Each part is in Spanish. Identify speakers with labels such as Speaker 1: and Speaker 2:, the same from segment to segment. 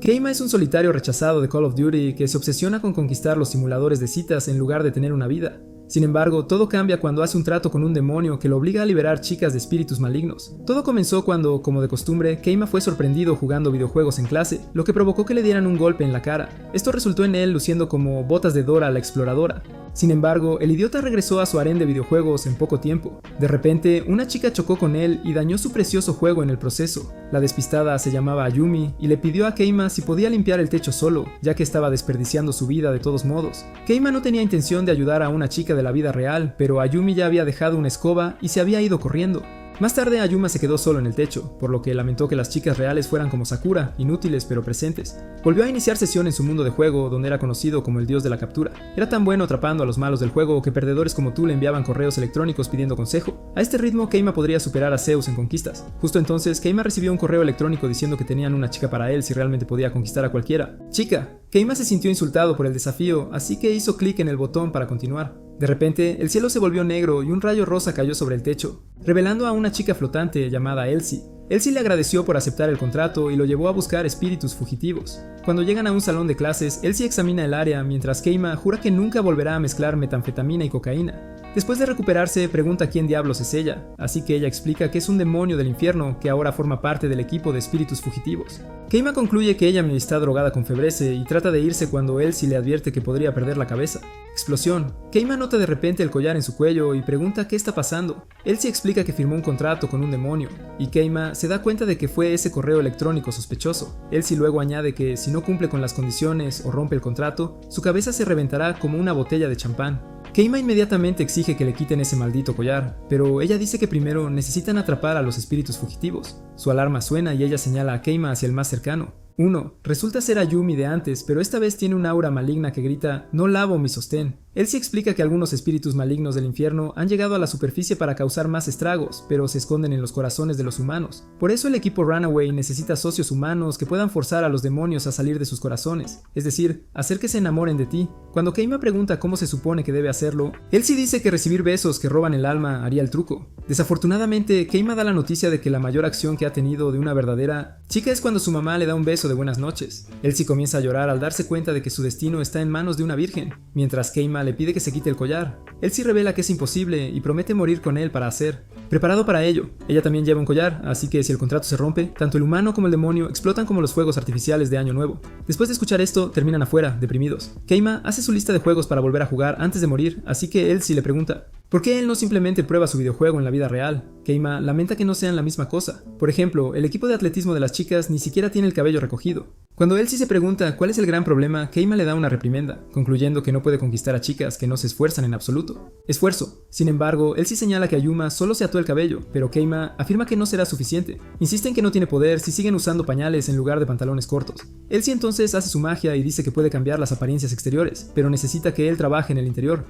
Speaker 1: Keima es un solitario rechazado de Call of Duty que se obsesiona con conquistar los simuladores de citas en lugar de tener una vida. Sin embargo, todo cambia cuando hace un trato con un demonio que lo obliga a liberar chicas de espíritus malignos. Todo comenzó cuando, como de costumbre, Keima fue sorprendido jugando videojuegos en clase, lo que provocó que le dieran un golpe en la cara. Esto resultó en él luciendo como botas de Dora la exploradora. Sin embargo, el idiota regresó a su harén de videojuegos en poco tiempo. De repente, una chica chocó con él y dañó su precioso juego en el proceso. La despistada se llamaba Ayumi y le pidió a Keima si podía limpiar el techo solo, ya que estaba desperdiciando su vida de todos modos. Keima no tenía intención de ayudar a una chica de la vida real, pero Ayumi ya había dejado una escoba y se había ido corriendo. Más tarde Ayuma se quedó solo en el techo, por lo que lamentó que las chicas reales fueran como Sakura, inútiles pero presentes. Volvió a iniciar sesión en su mundo de juego, donde era conocido como el dios de la captura. Era tan bueno atrapando a los malos del juego que perdedores como tú le enviaban correos electrónicos pidiendo consejo. A este ritmo Keima podría superar a Zeus en conquistas. Justo entonces Keima recibió un correo electrónico diciendo que tenían una chica para él si realmente podía conquistar a cualquiera. ¡Chica! Keima se sintió insultado por el desafío, así que hizo clic en el botón para continuar. De repente, el cielo se volvió negro y un rayo rosa cayó sobre el techo, revelando a una chica flotante llamada Elsie. Elsie le agradeció por aceptar el contrato y lo llevó a buscar espíritus fugitivos. Cuando llegan a un salón de clases, Elsie examina el área mientras Keima jura que nunca volverá a mezclar metanfetamina y cocaína. Después de recuperarse, pregunta quién diablos es ella, así que ella explica que es un demonio del infierno que ahora forma parte del equipo de espíritus fugitivos. Keima concluye que ella está drogada con febreze y trata de irse cuando Elsie le advierte que podría perder la cabeza. Explosión. Keima nota de repente el collar en su cuello y pregunta qué está pasando. Elsie explica que firmó un contrato con un demonio, y Keima se da cuenta de que fue ese correo electrónico sospechoso. Elsie luego añade que si no cumple con las condiciones o rompe el contrato, su cabeza se reventará como una botella de champán. Keima inmediatamente exige que le quiten ese maldito collar, pero ella dice que primero necesitan atrapar a los espíritus fugitivos. Su alarma suena y ella señala a Keima hacia el más cercano. 1. Resulta ser Ayumi de antes, pero esta vez tiene un aura maligna que grita «No lavo mi sostén». Elsie explica que algunos espíritus malignos del infierno han llegado a la superficie para causar más estragos, pero se esconden en los corazones de los humanos. Por eso el equipo Runaway necesita socios humanos que puedan forzar a los demonios a salir de sus corazones, es decir, hacer que se enamoren de ti. Cuando Keima pregunta cómo se supone que debe hacerlo, Elsie dice que recibir besos que roban el alma haría el truco. Desafortunadamente, Keima da la noticia de que la mayor acción que ha tenido de una verdadera chica es cuando su mamá le da un beso de buenas noches. Elsie comienza a llorar al darse cuenta de que su destino está en manos de una virgen, mientras Keima le pide que se quite el collar. Elsie revela que es imposible y promete morir con él para hacer. Preparado para ello, ella también lleva un collar, así que si el contrato se rompe, tanto el humano como el demonio explotan como los fuegos artificiales de Año Nuevo. Después de escuchar esto, terminan afuera, deprimidos. Keima hace su lista de juegos para volver a jugar antes de morir, así que Elsie le pregunta ¿por qué él no simplemente prueba su videojuego en la vida real? Keima lamenta que no sean la misma cosa. Por ejemplo, el equipo de atletismo de las chicas ni siquiera tiene el cabello recogido. Cuando Elsie se pregunta cuál es el gran problema, Keima le da una reprimenda, concluyendo que no puede conquistar a chicas que no se esfuerzan en absoluto. Esfuerzo. Sin embargo, Elsie señala que Ayuma solo se ató el cabello, pero Keima afirma que no será suficiente. Insiste en que no tiene poder si siguen usando pañales en lugar de pantalones cortos. Elsie entonces hace su magia y dice que puede cambiar las apariencias exteriores, pero necesita que él trabaje en el interior.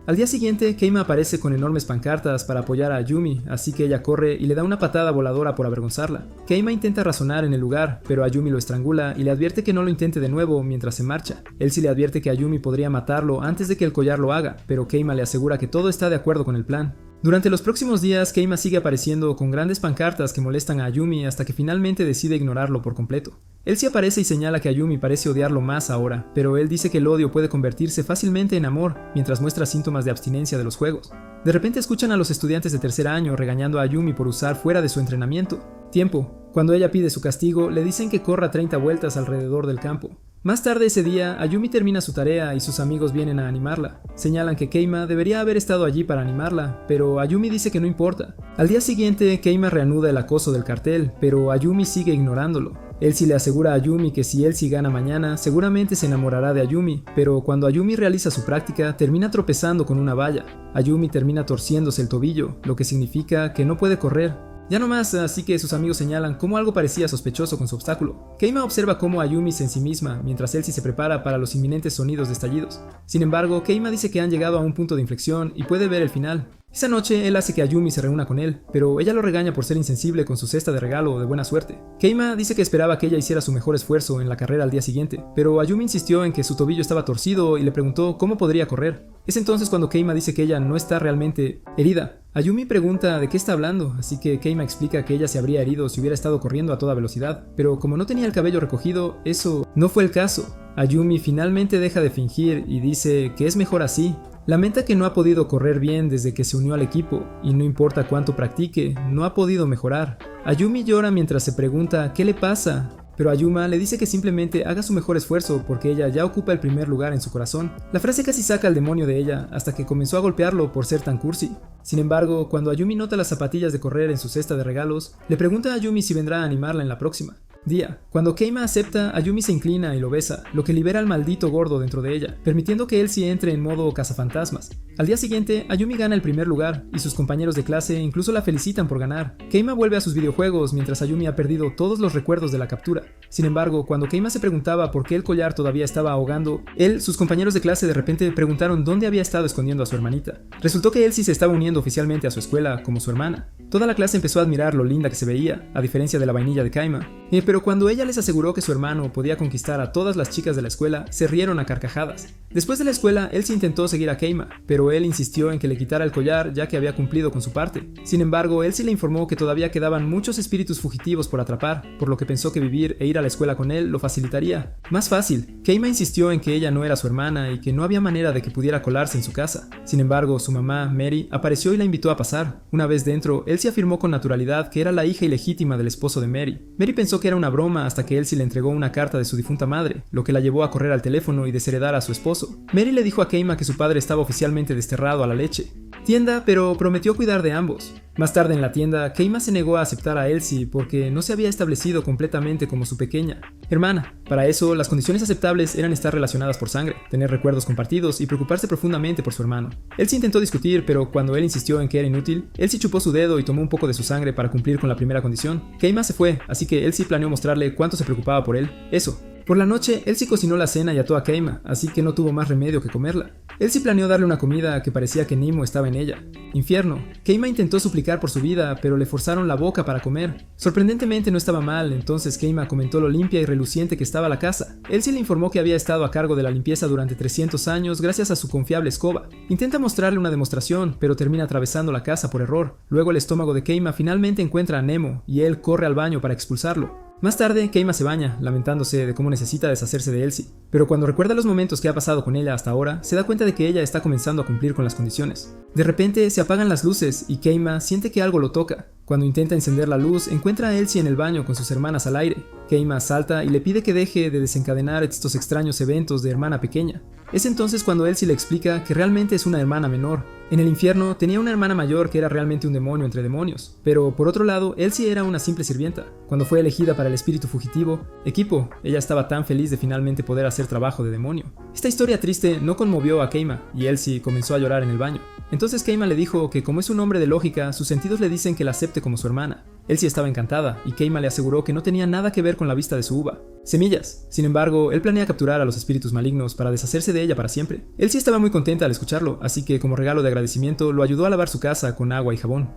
Speaker 1: Al día siguiente, Keima aparece con enormes pancartas para apoyar a Ayumi, así que ella corre y le da una patada voladora por avergonzarla. Keima intenta razonar en el lugar, pero Ayumi lo estrangula y le advierte que no lo intente de nuevo mientras se marcha. Elsie le advierte que Ayumi podría matarlo antes de que el collar lo haga, pero Keima le asegura que todo está de acuerdo con el plan. Durante los próximos días, Keima sigue apareciendo con grandes pancartas que molestan a Ayumi hasta que finalmente decide ignorarlo por completo. Elsie aparece y señala que Ayumi parece odiarlo más ahora, pero él dice que el odio puede convertirse fácilmente en amor mientras muestra síntomas de abstinencia de los juegos. De repente escuchan a los estudiantes de tercer año regañando a Ayumi por usar fuera de su entrenamiento. Tiempo. Cuando ella pide su castigo, le dicen que corra 30 vueltas alrededor del campo. Más tarde ese día, Ayumi termina su tarea y sus amigos vienen a animarla. Señalan que Keima debería haber estado allí para animarla, pero Ayumi dice que no importa. Al día siguiente, Keima reanuda el acoso del cartel, pero Ayumi sigue ignorándolo. Elsie le asegura a Ayumi que si Elsie gana mañana, seguramente se enamorará de Ayumi, pero cuando Ayumi realiza su práctica, termina tropezando con una valla. Ayumi termina torciéndose el tobillo, lo que significa que no puede correr. Ya no más, así que sus amigos señalan cómo algo parecía sospechoso con su obstáculo. Keima observa cómo Ayumi se ensimisma mientras Elsie se prepara para los inminentes sonidos de estallidos. Sin embargo, Keima dice que han llegado a un punto de inflexión y puede ver el final. Esa noche él hace que Ayumi se reúna con él, pero ella lo regaña por ser insensible con su cesta de regalo de buena suerte. Keima dice que esperaba que ella hiciera su mejor esfuerzo en la carrera al día siguiente, pero Ayumi insistió en que su tobillo estaba torcido y le preguntó cómo podría correr. Es entonces cuando Keima dice que ella no está realmente herida. Ayumi pregunta de qué está hablando, así que Keima explica que ella se habría herido si hubiera estado corriendo a toda velocidad, pero como no tenía el cabello recogido, eso no fue el caso. Ayumi finalmente deja de fingir y dice que es mejor así. Lamenta que no ha podido correr bien desde que se unió al equipo, y no importa cuánto practique, no ha podido mejorar. Ayumi llora mientras se pregunta qué le pasa, pero Ayuma le dice que simplemente haga su mejor esfuerzo porque ella ya ocupa el primer lugar en su corazón. La frase casi saca al demonio de ella hasta que comenzó a golpearlo por ser tan cursi. Sin embargo, cuando Ayumi nota las zapatillas de correr en su cesta de regalos, le pregunta a Ayumi si vendrá a animarla en la próxima. Día. Cuando Keima acepta, Ayumi se inclina y lo besa, lo que libera al maldito gordo dentro de ella, permitiendo que él sí entre en modo cazafantasmas. Al día siguiente, Ayumi gana el primer lugar, y sus compañeros de clase incluso la felicitan por ganar. Keima vuelve a sus videojuegos mientras Ayumi ha perdido todos los recuerdos de la captura. Sin embargo, cuando Keima se preguntaba por qué el collar todavía estaba ahogando, sus compañeros de clase de repente preguntaron dónde había estado escondiendo a su hermanita. Resultó que él sí se estaba uniendo oficialmente a su escuela como su hermana. Toda la clase empezó a admirar lo linda que se veía, a diferencia de la vainilla de Keima. Pero cuando ella les aseguró que su hermano podía conquistar a todas las chicas de la escuela, se rieron a carcajadas. Después de la escuela, él sí intentó seguir a Keima, pero él insistió en que le quitara el collar ya que había cumplido con su parte. Sin embargo, él sí le informó que todavía quedaban muchos espíritus fugitivos por atrapar, por lo que pensó que vivir e ir a la escuela con él lo facilitaría. Más fácil, Keima insistió en que ella no era su hermana y que no había manera de que pudiera colarse en su casa. Sin embargo, su mamá, Mary, apareció y la invitó a pasar. Una vez dentro, él sí afirmó con naturalidad que era la hija ilegítima del esposo de Mary. Mary pensó que era una broma hasta que él sí le entregó una carta de su difunta madre, lo que la llevó a correr al teléfono y desheredar a su esposo. Mary le dijo a Keima que su padre estaba oficialmente desterrado a la leche. Tienda, pero prometió cuidar de ambos. Más tarde en la tienda, Keima se negó a aceptar a Elsie porque no se había establecido completamente como su pequeña hermana. Para eso, las condiciones aceptables eran estar relacionadas por sangre, tener recuerdos compartidos y preocuparse profundamente por su hermano. Elsie intentó discutir, pero cuando él insistió en que era inútil, Elsie chupó su dedo y tomó un poco de su sangre para cumplir con la primera condición. Keima se fue, así que Elsie planeó mostrarle cuánto se preocupaba por él. Eso. Por la noche, Elsie cocinó la cena y ató a Keima, así que no tuvo más remedio que comerla. Elsie planeó darle una comida que parecía que Nemo estaba en ella. Infierno. Keima intentó suplicar por su vida, pero le forzaron la boca para comer. Sorprendentemente no estaba mal, entonces Keima comentó lo limpia y reluciente que estaba la casa. Elsie le informó que había estado a cargo de la limpieza durante 300 años gracias a su confiable escoba. Intenta mostrarle una demostración, pero termina atravesando la casa por error. Luego el estómago de Keima finalmente encuentra a Nemo, y él corre al baño para expulsarlo. Más tarde, Keima se baña, lamentándose de cómo necesita deshacerse de Elsie. Pero cuando recuerda los momentos que ha pasado con ella hasta ahora, se da cuenta de que ella está comenzando a cumplir con las condiciones. De repente, se apagan las luces y Keima siente que algo lo toca. Cuando intenta encender la luz, encuentra a Elsie en el baño con sus hermanas al aire. Keima salta y le pide que deje de desencadenar estos extraños eventos de hermana pequeña. Es entonces cuando Elsie le explica que realmente es una hermana menor. En el infierno tenía una hermana mayor que era realmente un demonio entre demonios, pero por otro lado, Elsie era una simple sirvienta. Cuando fue elegida para el espíritu fugitivo, equipo, ella estaba tan feliz de finalmente poder hacer trabajo de demonio. Esta historia triste no conmovió a Keima y Elsie comenzó a llorar en el baño. Entonces Keima le dijo que como es un hombre de lógica, sus sentidos le dicen que la acepte como su hermana. Elsie estaba encantada y Keima le aseguró que no tenía nada que ver con la vista de su uva. Semillas. Sin embargo, él planea capturar a los espíritus malignos para deshacerse de ella para siempre. Elsie estaba muy contenta al escucharlo, así que como regalo de agradecimiento lo ayudó a lavar su casa con agua y jabón.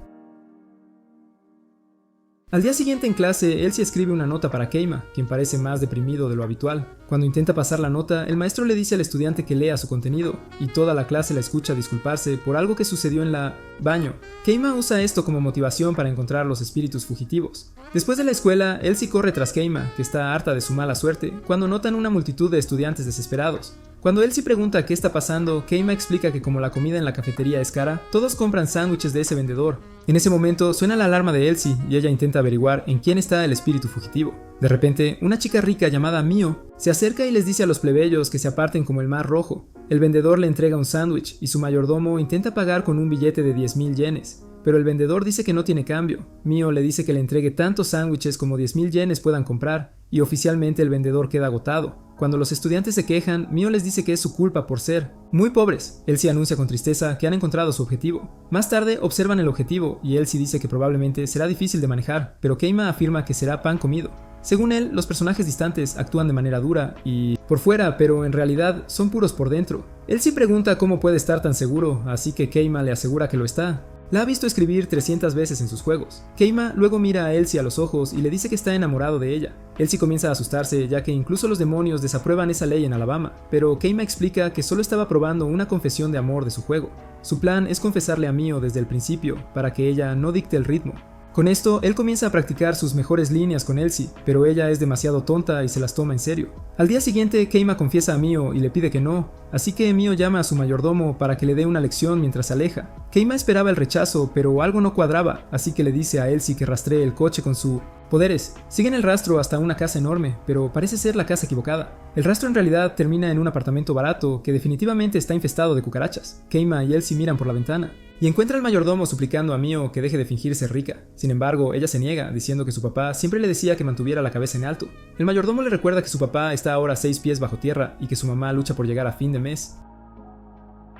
Speaker 1: Al día siguiente en clase, Elsie escribe una nota para Keima, quien parece más deprimido de lo habitual. Cuando intenta pasar la nota, el maestro le dice al estudiante que lea su contenido, y toda la clase la escucha disculparse por algo que sucedió en la baño. Keima usa esto como motivación para encontrar los espíritus fugitivos. Después de la escuela, Elsie corre tras Keima, que está harta de su mala suerte, cuando notan una multitud de estudiantes desesperados. Cuando Elsie pregunta qué está pasando, Keima explica que como la comida en la cafetería es cara, todos compran sándwiches de ese vendedor. En ese momento suena la alarma de Elsie y ella intenta averiguar en quién está el espíritu fugitivo. De repente, una chica rica llamada Mio se acerca y les dice a los plebeyos que se aparten como el mar rojo. El vendedor le entrega un sándwich y su mayordomo intenta pagar con un billete de 10,000 yenes. Pero el vendedor dice que no tiene cambio. Mio le dice que le entregue tantos sándwiches como 10,000 yenes puedan comprar, y oficialmente el vendedor queda agotado. Cuando los estudiantes se quejan, Mio les dice que es su culpa por ser muy pobres. Elsie anuncia con tristeza que han encontrado su objetivo. Más tarde observan el objetivo y Elsie dice que probablemente será difícil de manejar, pero Keima afirma que será pan comido. Según él, los personajes distantes actúan de manera dura y por fuera, pero en realidad son puros por dentro. Él sí pregunta cómo puede estar tan seguro, así que Keima le asegura que lo está. La ha visto escribir 300 veces en sus juegos. Keima luego mira a Elsie a los ojos y le dice que está enamorado de ella. Elsie comienza a asustarse ya que incluso los demonios desaprueban esa ley en Alabama, pero Keima explica que solo estaba probando una confesión de amor de su juego. Su plan es confesarle a Mio desde el principio, para que ella no dicte el ritmo. Con esto, él comienza a practicar sus mejores líneas con Elsie, pero ella es demasiado tonta y se las toma en serio. Al día siguiente, Keima confiesa a Mio y le pide que no, así que Mio llama a su mayordomo para que le dé una lección mientras se aleja. Keima esperaba el rechazo, pero algo no cuadraba, así que le dice a Elsie que rastree el coche con su poderes. Siguen el rastro hasta una casa enorme, pero parece ser la casa equivocada. El rastro en realidad termina en un apartamento barato que definitivamente está infestado de cucarachas. Keima y Elsie miran por la ventana y encuentra al mayordomo suplicando a Mio que deje de fingir ser rica. Sin embargo, ella se niega, diciendo que su papá siempre le decía que mantuviera la cabeza en alto. El mayordomo le recuerda que su papá está ahora 6 pies bajo tierra y que su mamá lucha por llegar a fin de mes,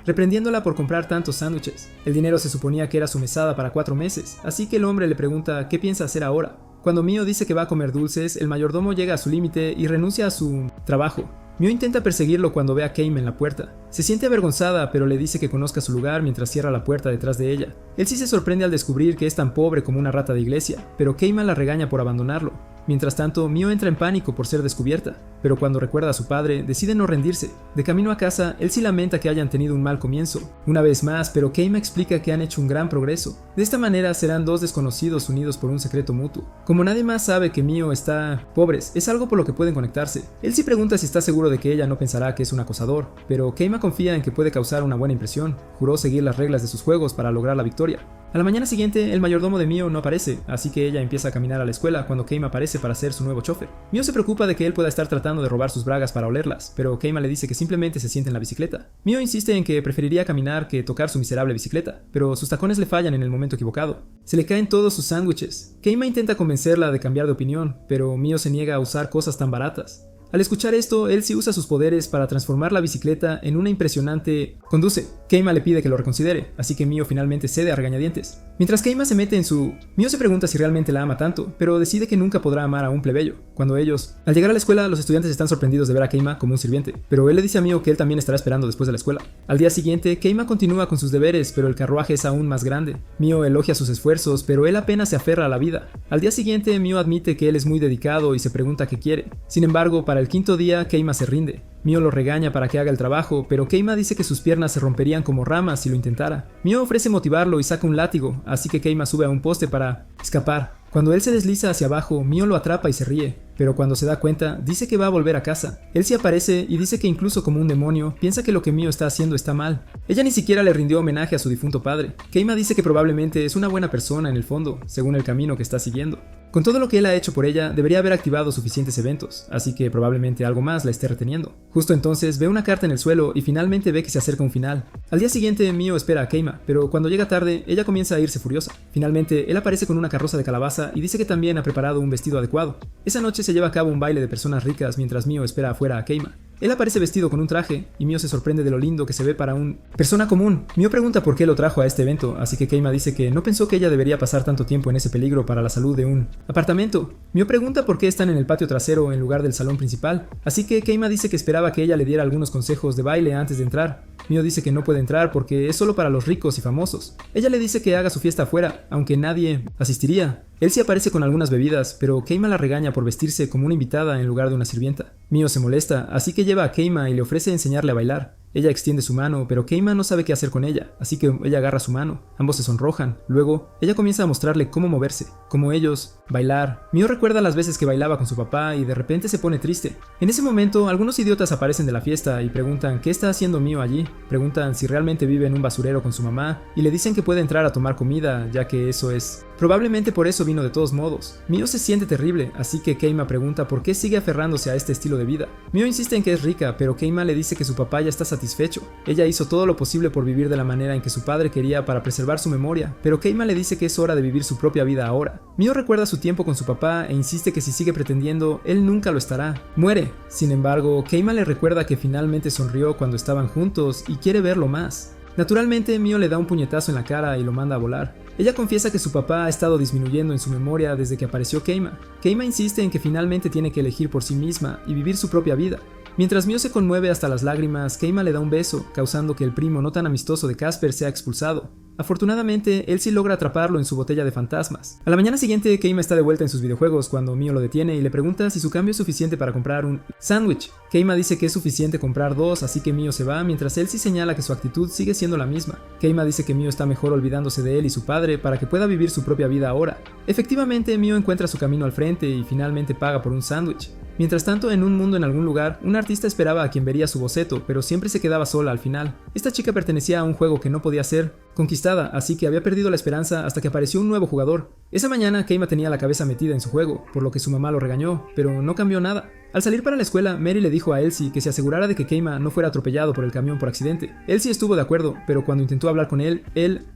Speaker 1: reprendiéndola por comprar tantos sándwiches. El dinero se suponía que era su mesada para 4 meses, así que el hombre le pregunta qué piensa hacer ahora. Cuando Mio dice que va a comer dulces, el mayordomo llega a su límite y renuncia a su trabajo. Mio intenta perseguirlo cuando ve a Keima en la puerta. Se siente avergonzada, pero le dice que conozca su lugar mientras cierra la puerta detrás de ella. Él sí se sorprende al descubrir que es tan pobre como una rata de iglesia, pero Keima la regaña por abandonarlo. Mientras tanto, Mio entra en pánico por ser descubierta, pero cuando recuerda a su padre, decide no rendirse. De camino a casa, él sí lamenta que hayan tenido un mal comienzo. Una vez más, pero Keima explica que han hecho un gran progreso. De esta manera serán dos desconocidos unidos por un secreto mutuo. Como nadie más sabe que Mio está pobres, es algo por lo que pueden conectarse. Él sí pregunta si está seguro de que ella no pensará que es un acosador, pero Keima confía en que puede causar una buena impresión. Juró seguir las reglas de sus juegos para lograr la victoria. A la mañana siguiente, el mayordomo de Mio no aparece, así que ella empieza a caminar a la escuela cuando Keima aparece para ser su nuevo chofer. Mio se preocupa de que él pueda estar tratando de robar sus bragas para olerlas, pero Keima le dice que simplemente se siente en la bicicleta. Mio insiste en que preferiría caminar que tocar su miserable bicicleta, pero sus tacones le fallan en el momento equivocado. Se le caen todos sus sándwiches. Keima intenta convencerla de cambiar de opinión, pero Mio se niega a usar cosas tan baratas. Al escuchar esto, él sí usa sus poderes para transformar la bicicleta en una impresionante conduce. Keima le pide que lo reconsidere, así que Mio finalmente cede a regañadientes. Mientras Keima se mete en su... Mio se pregunta si realmente la ama tanto, pero decide que nunca podrá amar a un plebeyo. Cuando ellos... Al llegar a la escuela, los estudiantes están sorprendidos de ver a Keima como un sirviente, pero él le dice a Mio que él también estará esperando después de la escuela. Al día siguiente, Keima continúa con sus deberes, pero el carruaje es aún más grande. Mio elogia sus esfuerzos, pero él apenas se aferra a la vida. Al día siguiente, Mio admite que él es muy dedicado y se pregunta qué quiere. Sin embargo, para el quinto día, Keima se rinde. Mio lo regaña para que haga el trabajo, pero Keima dice que sus piernas se romperían como ramas si lo intentara. Mio ofrece motivarlo y saca un látigo, así que Keima sube a un poste para escapar. Cuando él se desliza hacia abajo, Mio lo atrapa y se ríe, pero cuando se da cuenta, dice que va a volver a casa. Él sí aparece y dice que incluso como un demonio, piensa que lo que Mio está haciendo está mal. Ella ni siquiera le rindió homenaje a su difunto padre. Keima dice que probablemente es una buena persona en el fondo, según el camino que está siguiendo. Con todo lo que él ha hecho por ella, debería haber activado suficientes eventos, así que probablemente algo más la esté reteniendo. Justo entonces ve una carta en el suelo y finalmente ve que se acerca un final. Al día siguiente, Mio espera a Keima, pero cuando llega tarde, ella comienza a irse furiosa. Finalmente, él aparece con una carroza de calabaza y dice que también ha preparado un vestido adecuado. Esa noche se lleva a cabo un baile de personas ricas mientras Mio espera afuera a Keima. Él aparece vestido con un traje y Mio se sorprende de lo lindo que se ve para una persona común. Mio pregunta por qué lo trajo a este evento, así que Keima dice que no pensó que ella debería pasar tanto tiempo en ese peligro para la salud de un apartamento. Mio pregunta por qué están en el patio trasero en lugar del salón principal, así que Keima dice que esperaba que ella le diera algunos consejos de baile antes de entrar. Mio dice que no puede entrar porque es solo para los ricos y famosos. Ella le dice que haga su fiesta afuera, aunque nadie asistiría. Él sí aparece con algunas bebidas, pero Keima la regaña por vestirse como una invitada en lugar de una sirvienta. Mio se molesta, así que lleva a Keima y le ofrece enseñarle a bailar. Ella extiende su mano, pero Keima no sabe qué hacer con ella, así que ella agarra su mano. Ambos se sonrojan. Luego, ella comienza a mostrarle cómo moverse, como ellos, bailar. Mio recuerda las veces que bailaba con su papá y de repente se pone triste. En ese momento, algunos idiotas aparecen de la fiesta y preguntan qué está haciendo Mio allí. Preguntan si realmente vive en un basurero con su mamá y le dicen que puede entrar a tomar comida, ya que eso es... Probablemente por eso vino de todos modos. Mio se siente terrible, así que Keima pregunta por qué sigue aferrándose a este estilo de vida. Mio insiste en que es rica, pero Keima le dice que su papá ya está satisfecho. Ella hizo todo lo posible por vivir de la manera en que su padre quería para preservar su memoria, pero Keima le dice que es hora de vivir su propia vida ahora. Mio recuerda su tiempo con su papá e insiste que si sigue pretendiendo, él nunca lo estará. Muere. Sin embargo, Keima le recuerda que finalmente sonrió cuando estaban juntos y quiere verlo más. Naturalmente, Mio le da un puñetazo en la cara y lo manda a volar. Ella confiesa que su papá ha estado disminuyendo en su memoria desde que apareció Keima. Keima insiste en que finalmente tiene que elegir por sí misma y vivir su propia vida. Mientras Mio se conmueve hasta las lágrimas, Keima le da un beso, causando que el primo no tan amistoso de Casper sea expulsado. Afortunadamente, él sí logra atraparlo en su botella de fantasmas. A la mañana siguiente, Keima está de vuelta en sus videojuegos cuando Mio lo detiene y le pregunta si su cambio es suficiente para comprar un sándwich. Keima dice que es suficiente comprar 2, así que Mio se va, mientras él sí señala que su actitud sigue siendo la misma. Keima dice que Mio está mejor olvidándose de él y su padre para que pueda vivir su propia vida ahora. Efectivamente, Mio encuentra su camino al frente y finalmente paga por un sándwich. Mientras tanto, en un mundo en algún lugar, un artista esperaba a quien vería su boceto, pero siempre se quedaba sola al final. Esta chica pertenecía a un juego que no podía ser conquistada, así que había perdido la esperanza hasta que apareció un nuevo jugador. Esa mañana, Keima tenía la cabeza metida en su juego, por lo que su mamá lo regañó, pero no cambió nada. Al salir para la escuela, Mary le dijo a Elsie que se asegurara de que Keima no fuera atropellado por el camión por accidente. Elsie estuvo de acuerdo, pero cuando intentó hablar con él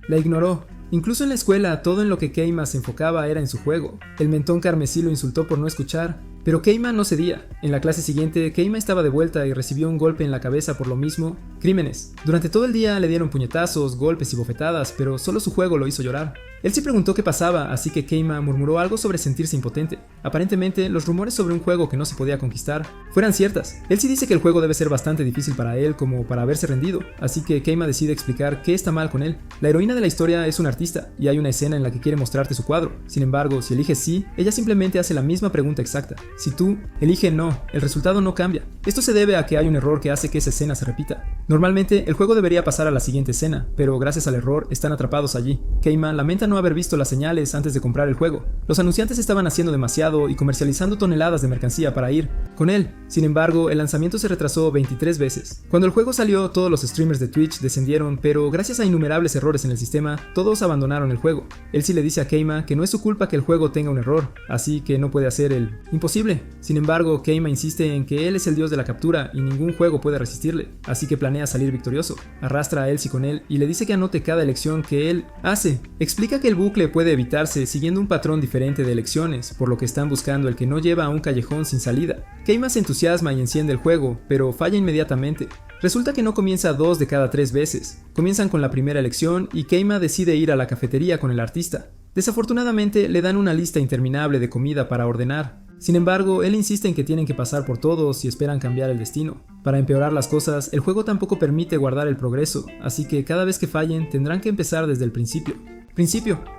Speaker 1: la ignoró. Incluso en la escuela, todo en lo que Keima se enfocaba era en su juego. El mentón carmesí lo insultó por no escuchar, pero Keima no cedía. En la clase siguiente, Keima estaba de vuelta y recibió un golpe en la cabeza por lo mismo. Crímenes. Durante todo el día le dieron puñetazos, golpes y bofetadas, pero solo su juego lo hizo llorar. Él se preguntó qué pasaba, así que Keima murmuró algo sobre sentirse impotente. Aparentemente, los rumores sobre un juego que no se podía conquistar fueran ciertas. Él sí dice que el juego debe ser bastante difícil para él como para haberse rendido, así que Keima decide explicar qué está mal con él. La heroína de la historia es un artista, y hay una escena en la que quiere mostrarte su cuadro. Sin embargo, si eliges sí, ella simplemente hace la misma pregunta exacta. Si tú eliges no, el resultado no cambia. Esto se debe a que hay un error que hace que esa escena se repita. Normalmente, el juego debería pasar a la siguiente escena, pero gracias al error están atrapados allí. Keima lamenta no haber visto las señales antes de comprar el juego. Los anunciantes estaban haciendo demasiado y comercializando toneladas de mercancía para ir con él. Sin embargo, el lanzamiento se retrasó 23 veces. Cuando el juego salió, todos los streamers de Twitch descendieron, pero gracias a innumerables errores en el sistema, todos abandonaron el juego. Él sí le dice a Keima que no es su culpa que el juego tenga un error, así que no puede hacer el imposible. Sin embargo, Keima insiste en que él es el dios de la captura y ningún juego puede resistirle, así que planea salir victorioso. Arrastra a Elsie con él y le dice que anote cada elección que él hace. Explica que el bucle puede evitarse siguiendo un patrón diferente de elecciones, por lo que están buscando el que no lleva a un callejón sin salida. Keima se entusiasma y enciende el juego, pero falla inmediatamente. Resulta que no comienza 2 de cada 3 veces. Comienzan con la primera elección y Keima decide ir a la cafetería con el artista. Desafortunadamente, le dan una lista interminable de comida para ordenar. Sin embargo, él insiste en que tienen que pasar por todos si esperan cambiar el destino. Para empeorar las cosas, el juego tampoco permite guardar el progreso, así que cada vez que fallen tendrán que empezar desde el principio.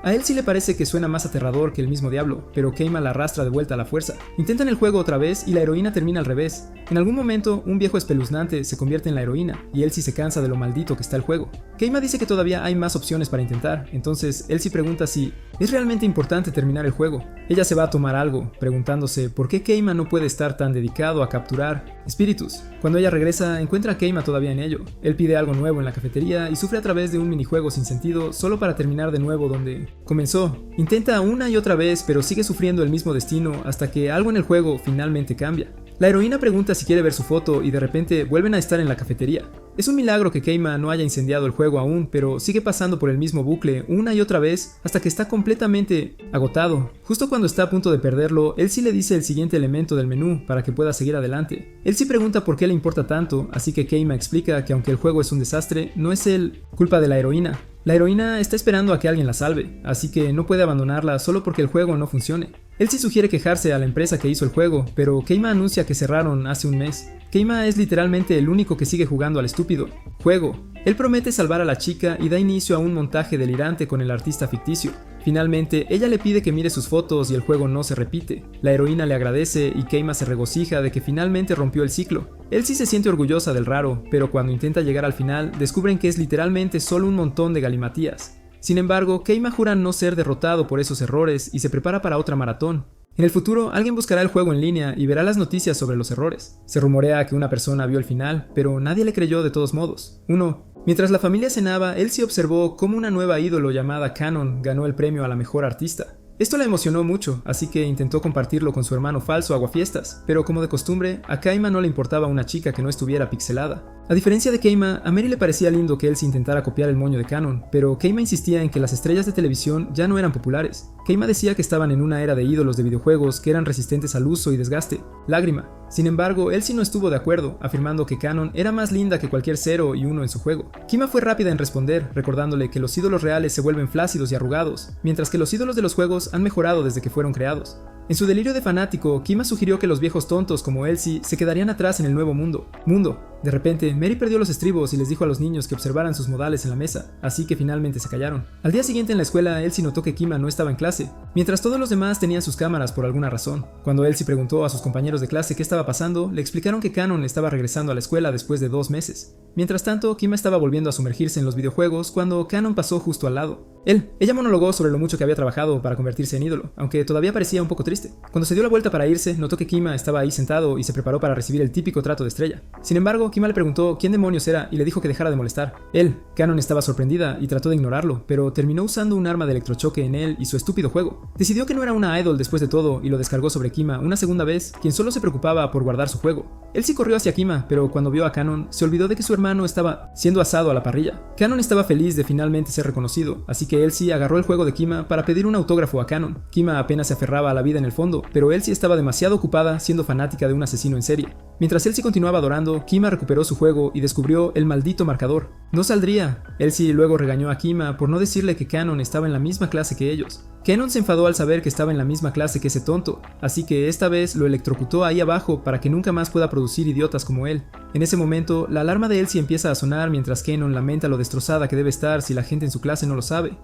Speaker 1: A él sí le parece que suena más aterrador que el mismo diablo, pero Keima la arrastra de vuelta a la fuerza. Intentan el juego otra vez y la heroína termina al revés. En algún momento, un viejo espeluznante se convierte en la heroína, y él sí se cansa de lo maldito que está el juego. Keima dice que todavía hay más opciones para intentar, entonces él sí pregunta si es realmente importante terminar el juego. Ella se va a tomar algo, preguntándose por qué Keima no puede estar tan dedicado a capturar espíritus. Cuando ella regresa, encuentra a Keima todavía en ello. Él pide algo nuevo en la cafetería y sufre a través de un minijuego sin sentido solo para terminar de nuevo donde comenzó. Intenta una y otra vez, pero sigue sufriendo el mismo destino hasta que algo en el juego finalmente cambia. La heroína pregunta si quiere ver su foto y de repente vuelven a estar en la cafetería. Es un milagro que Keima no haya incendiado el juego aún, pero sigue pasando por el mismo bucle una y otra vez hasta que está completamente agotado. Justo cuando está a punto de perderlo, él sí le dice el siguiente elemento del menú para que pueda seguir adelante. Él sí pregunta por qué le importa tanto, así que Keima explica que aunque el juego es un desastre, no es culpa de la heroína. La heroína está esperando a que alguien la salve, así que no puede abandonarla solo porque el juego no funcione. Él sí sugiere quejarse a la empresa que hizo el juego, pero Keima anuncia que cerraron hace un mes. Keima es literalmente el único que sigue jugando al estúpido juego. Él promete salvar a la chica y da inicio a un montaje delirante con el artista ficticio. Finalmente, ella le pide que mire sus fotos y el juego no se repite. La heroína le agradece y Keima se regocija de que finalmente rompió el ciclo. Él sí se siente orgullosa del raro, pero cuando intenta llegar al final, descubren que es literalmente solo un montón de galimatías. Sin embargo, Keima jura no ser derrotado por esos errores y se prepara para otra maratón. En el futuro, alguien buscará el juego en línea y verá las noticias sobre los errores. Se rumorea que una persona vio el final, pero nadie le creyó de todos modos. Mientras la familia cenaba, él sí observó cómo una nueva ídolo llamada Canon ganó el premio a la mejor artista. Esto la emocionó mucho, así que intentó compartirlo con su hermano falso Aguafiestas, pero como de costumbre, a Keima no le importaba una chica que no estuviera pixelada. A diferencia de Keima, a Mary le parecía lindo que Elsie intentara copiar el moño de Canon, pero Keima insistía en que las estrellas de televisión ya no eran populares. Keima decía que estaban en una era de ídolos de videojuegos que eran resistentes al uso y desgaste. Lágrima. Sin embargo, Elsie no estuvo de acuerdo, afirmando que Canon era más linda que cualquier 0 y 1 en su juego. Keima fue rápida en responder, recordándole que los ídolos reales se vuelven flácidos y arrugados, mientras que los ídolos de los juegos han mejorado desde que fueron creados. En su delirio de fanático, Keima sugirió que los viejos tontos como Elsie se quedarían atrás en el nuevo mundo. De repente, Mary perdió los estribos y les dijo a los niños que observaran sus modales en la mesa, así que finalmente se callaron. Al día siguiente en la escuela, Elsie notó que Keima no estaba en clase, mientras todos los demás tenían sus cámaras por alguna razón. Cuando Elsie preguntó a sus compañeros de clase qué estaba pasando, le explicaron que Canon estaba regresando a la escuela después de 2 meses. Mientras tanto, Keima estaba volviendo a sumergirse en los videojuegos cuando Canon pasó justo al lado. Ella monologó sobre lo mucho que había trabajado para convertirse en ídolo, aunque todavía parecía un poco triste. Cuando se dio la vuelta para irse, notó que Keima estaba ahí sentado y se preparó para recibir el típico trato de estrella. Sin embargo, Keima le preguntó quién demonios era y le dijo que dejara de molestar. Canon estaba sorprendida y trató de ignorarlo, pero terminó usando un arma de electrochoque en él y su estúpido juego. Decidió que no era una idol después de todo y lo descargó sobre Keima una segunda vez, quien solo se preocupaba por guardar su juego. Elsie corrió hacia Keima, pero cuando vio a Canon, se olvidó de que su hermano estaba siendo asado a la parrilla. Canon estaba feliz de finalmente ser reconocido, así que Elsie agarró el juego de Keima para pedir un autógrafo a Canon. Keima apenas se aferraba a la vida en el fondo, pero Elsie estaba demasiado ocupada siendo fanática de un asesino en serie. Mientras Elsie continuaba adorando, Keima recuperó su juego y descubrió el maldito marcador. No saldría. Elsie luego regañó a Keima por no decirle que Canon estaba en la misma clase que ellos. Canon se enfadó al saber que estaba en la misma clase que ese tonto, así que esta vez lo electrocutó ahí abajo para que nunca más pueda producir idiotas como él. En ese momento, la alarma de Elsie empieza a sonar mientras Canon lamenta lo destrozada que debe estar si la gente en su clase no lo sabe.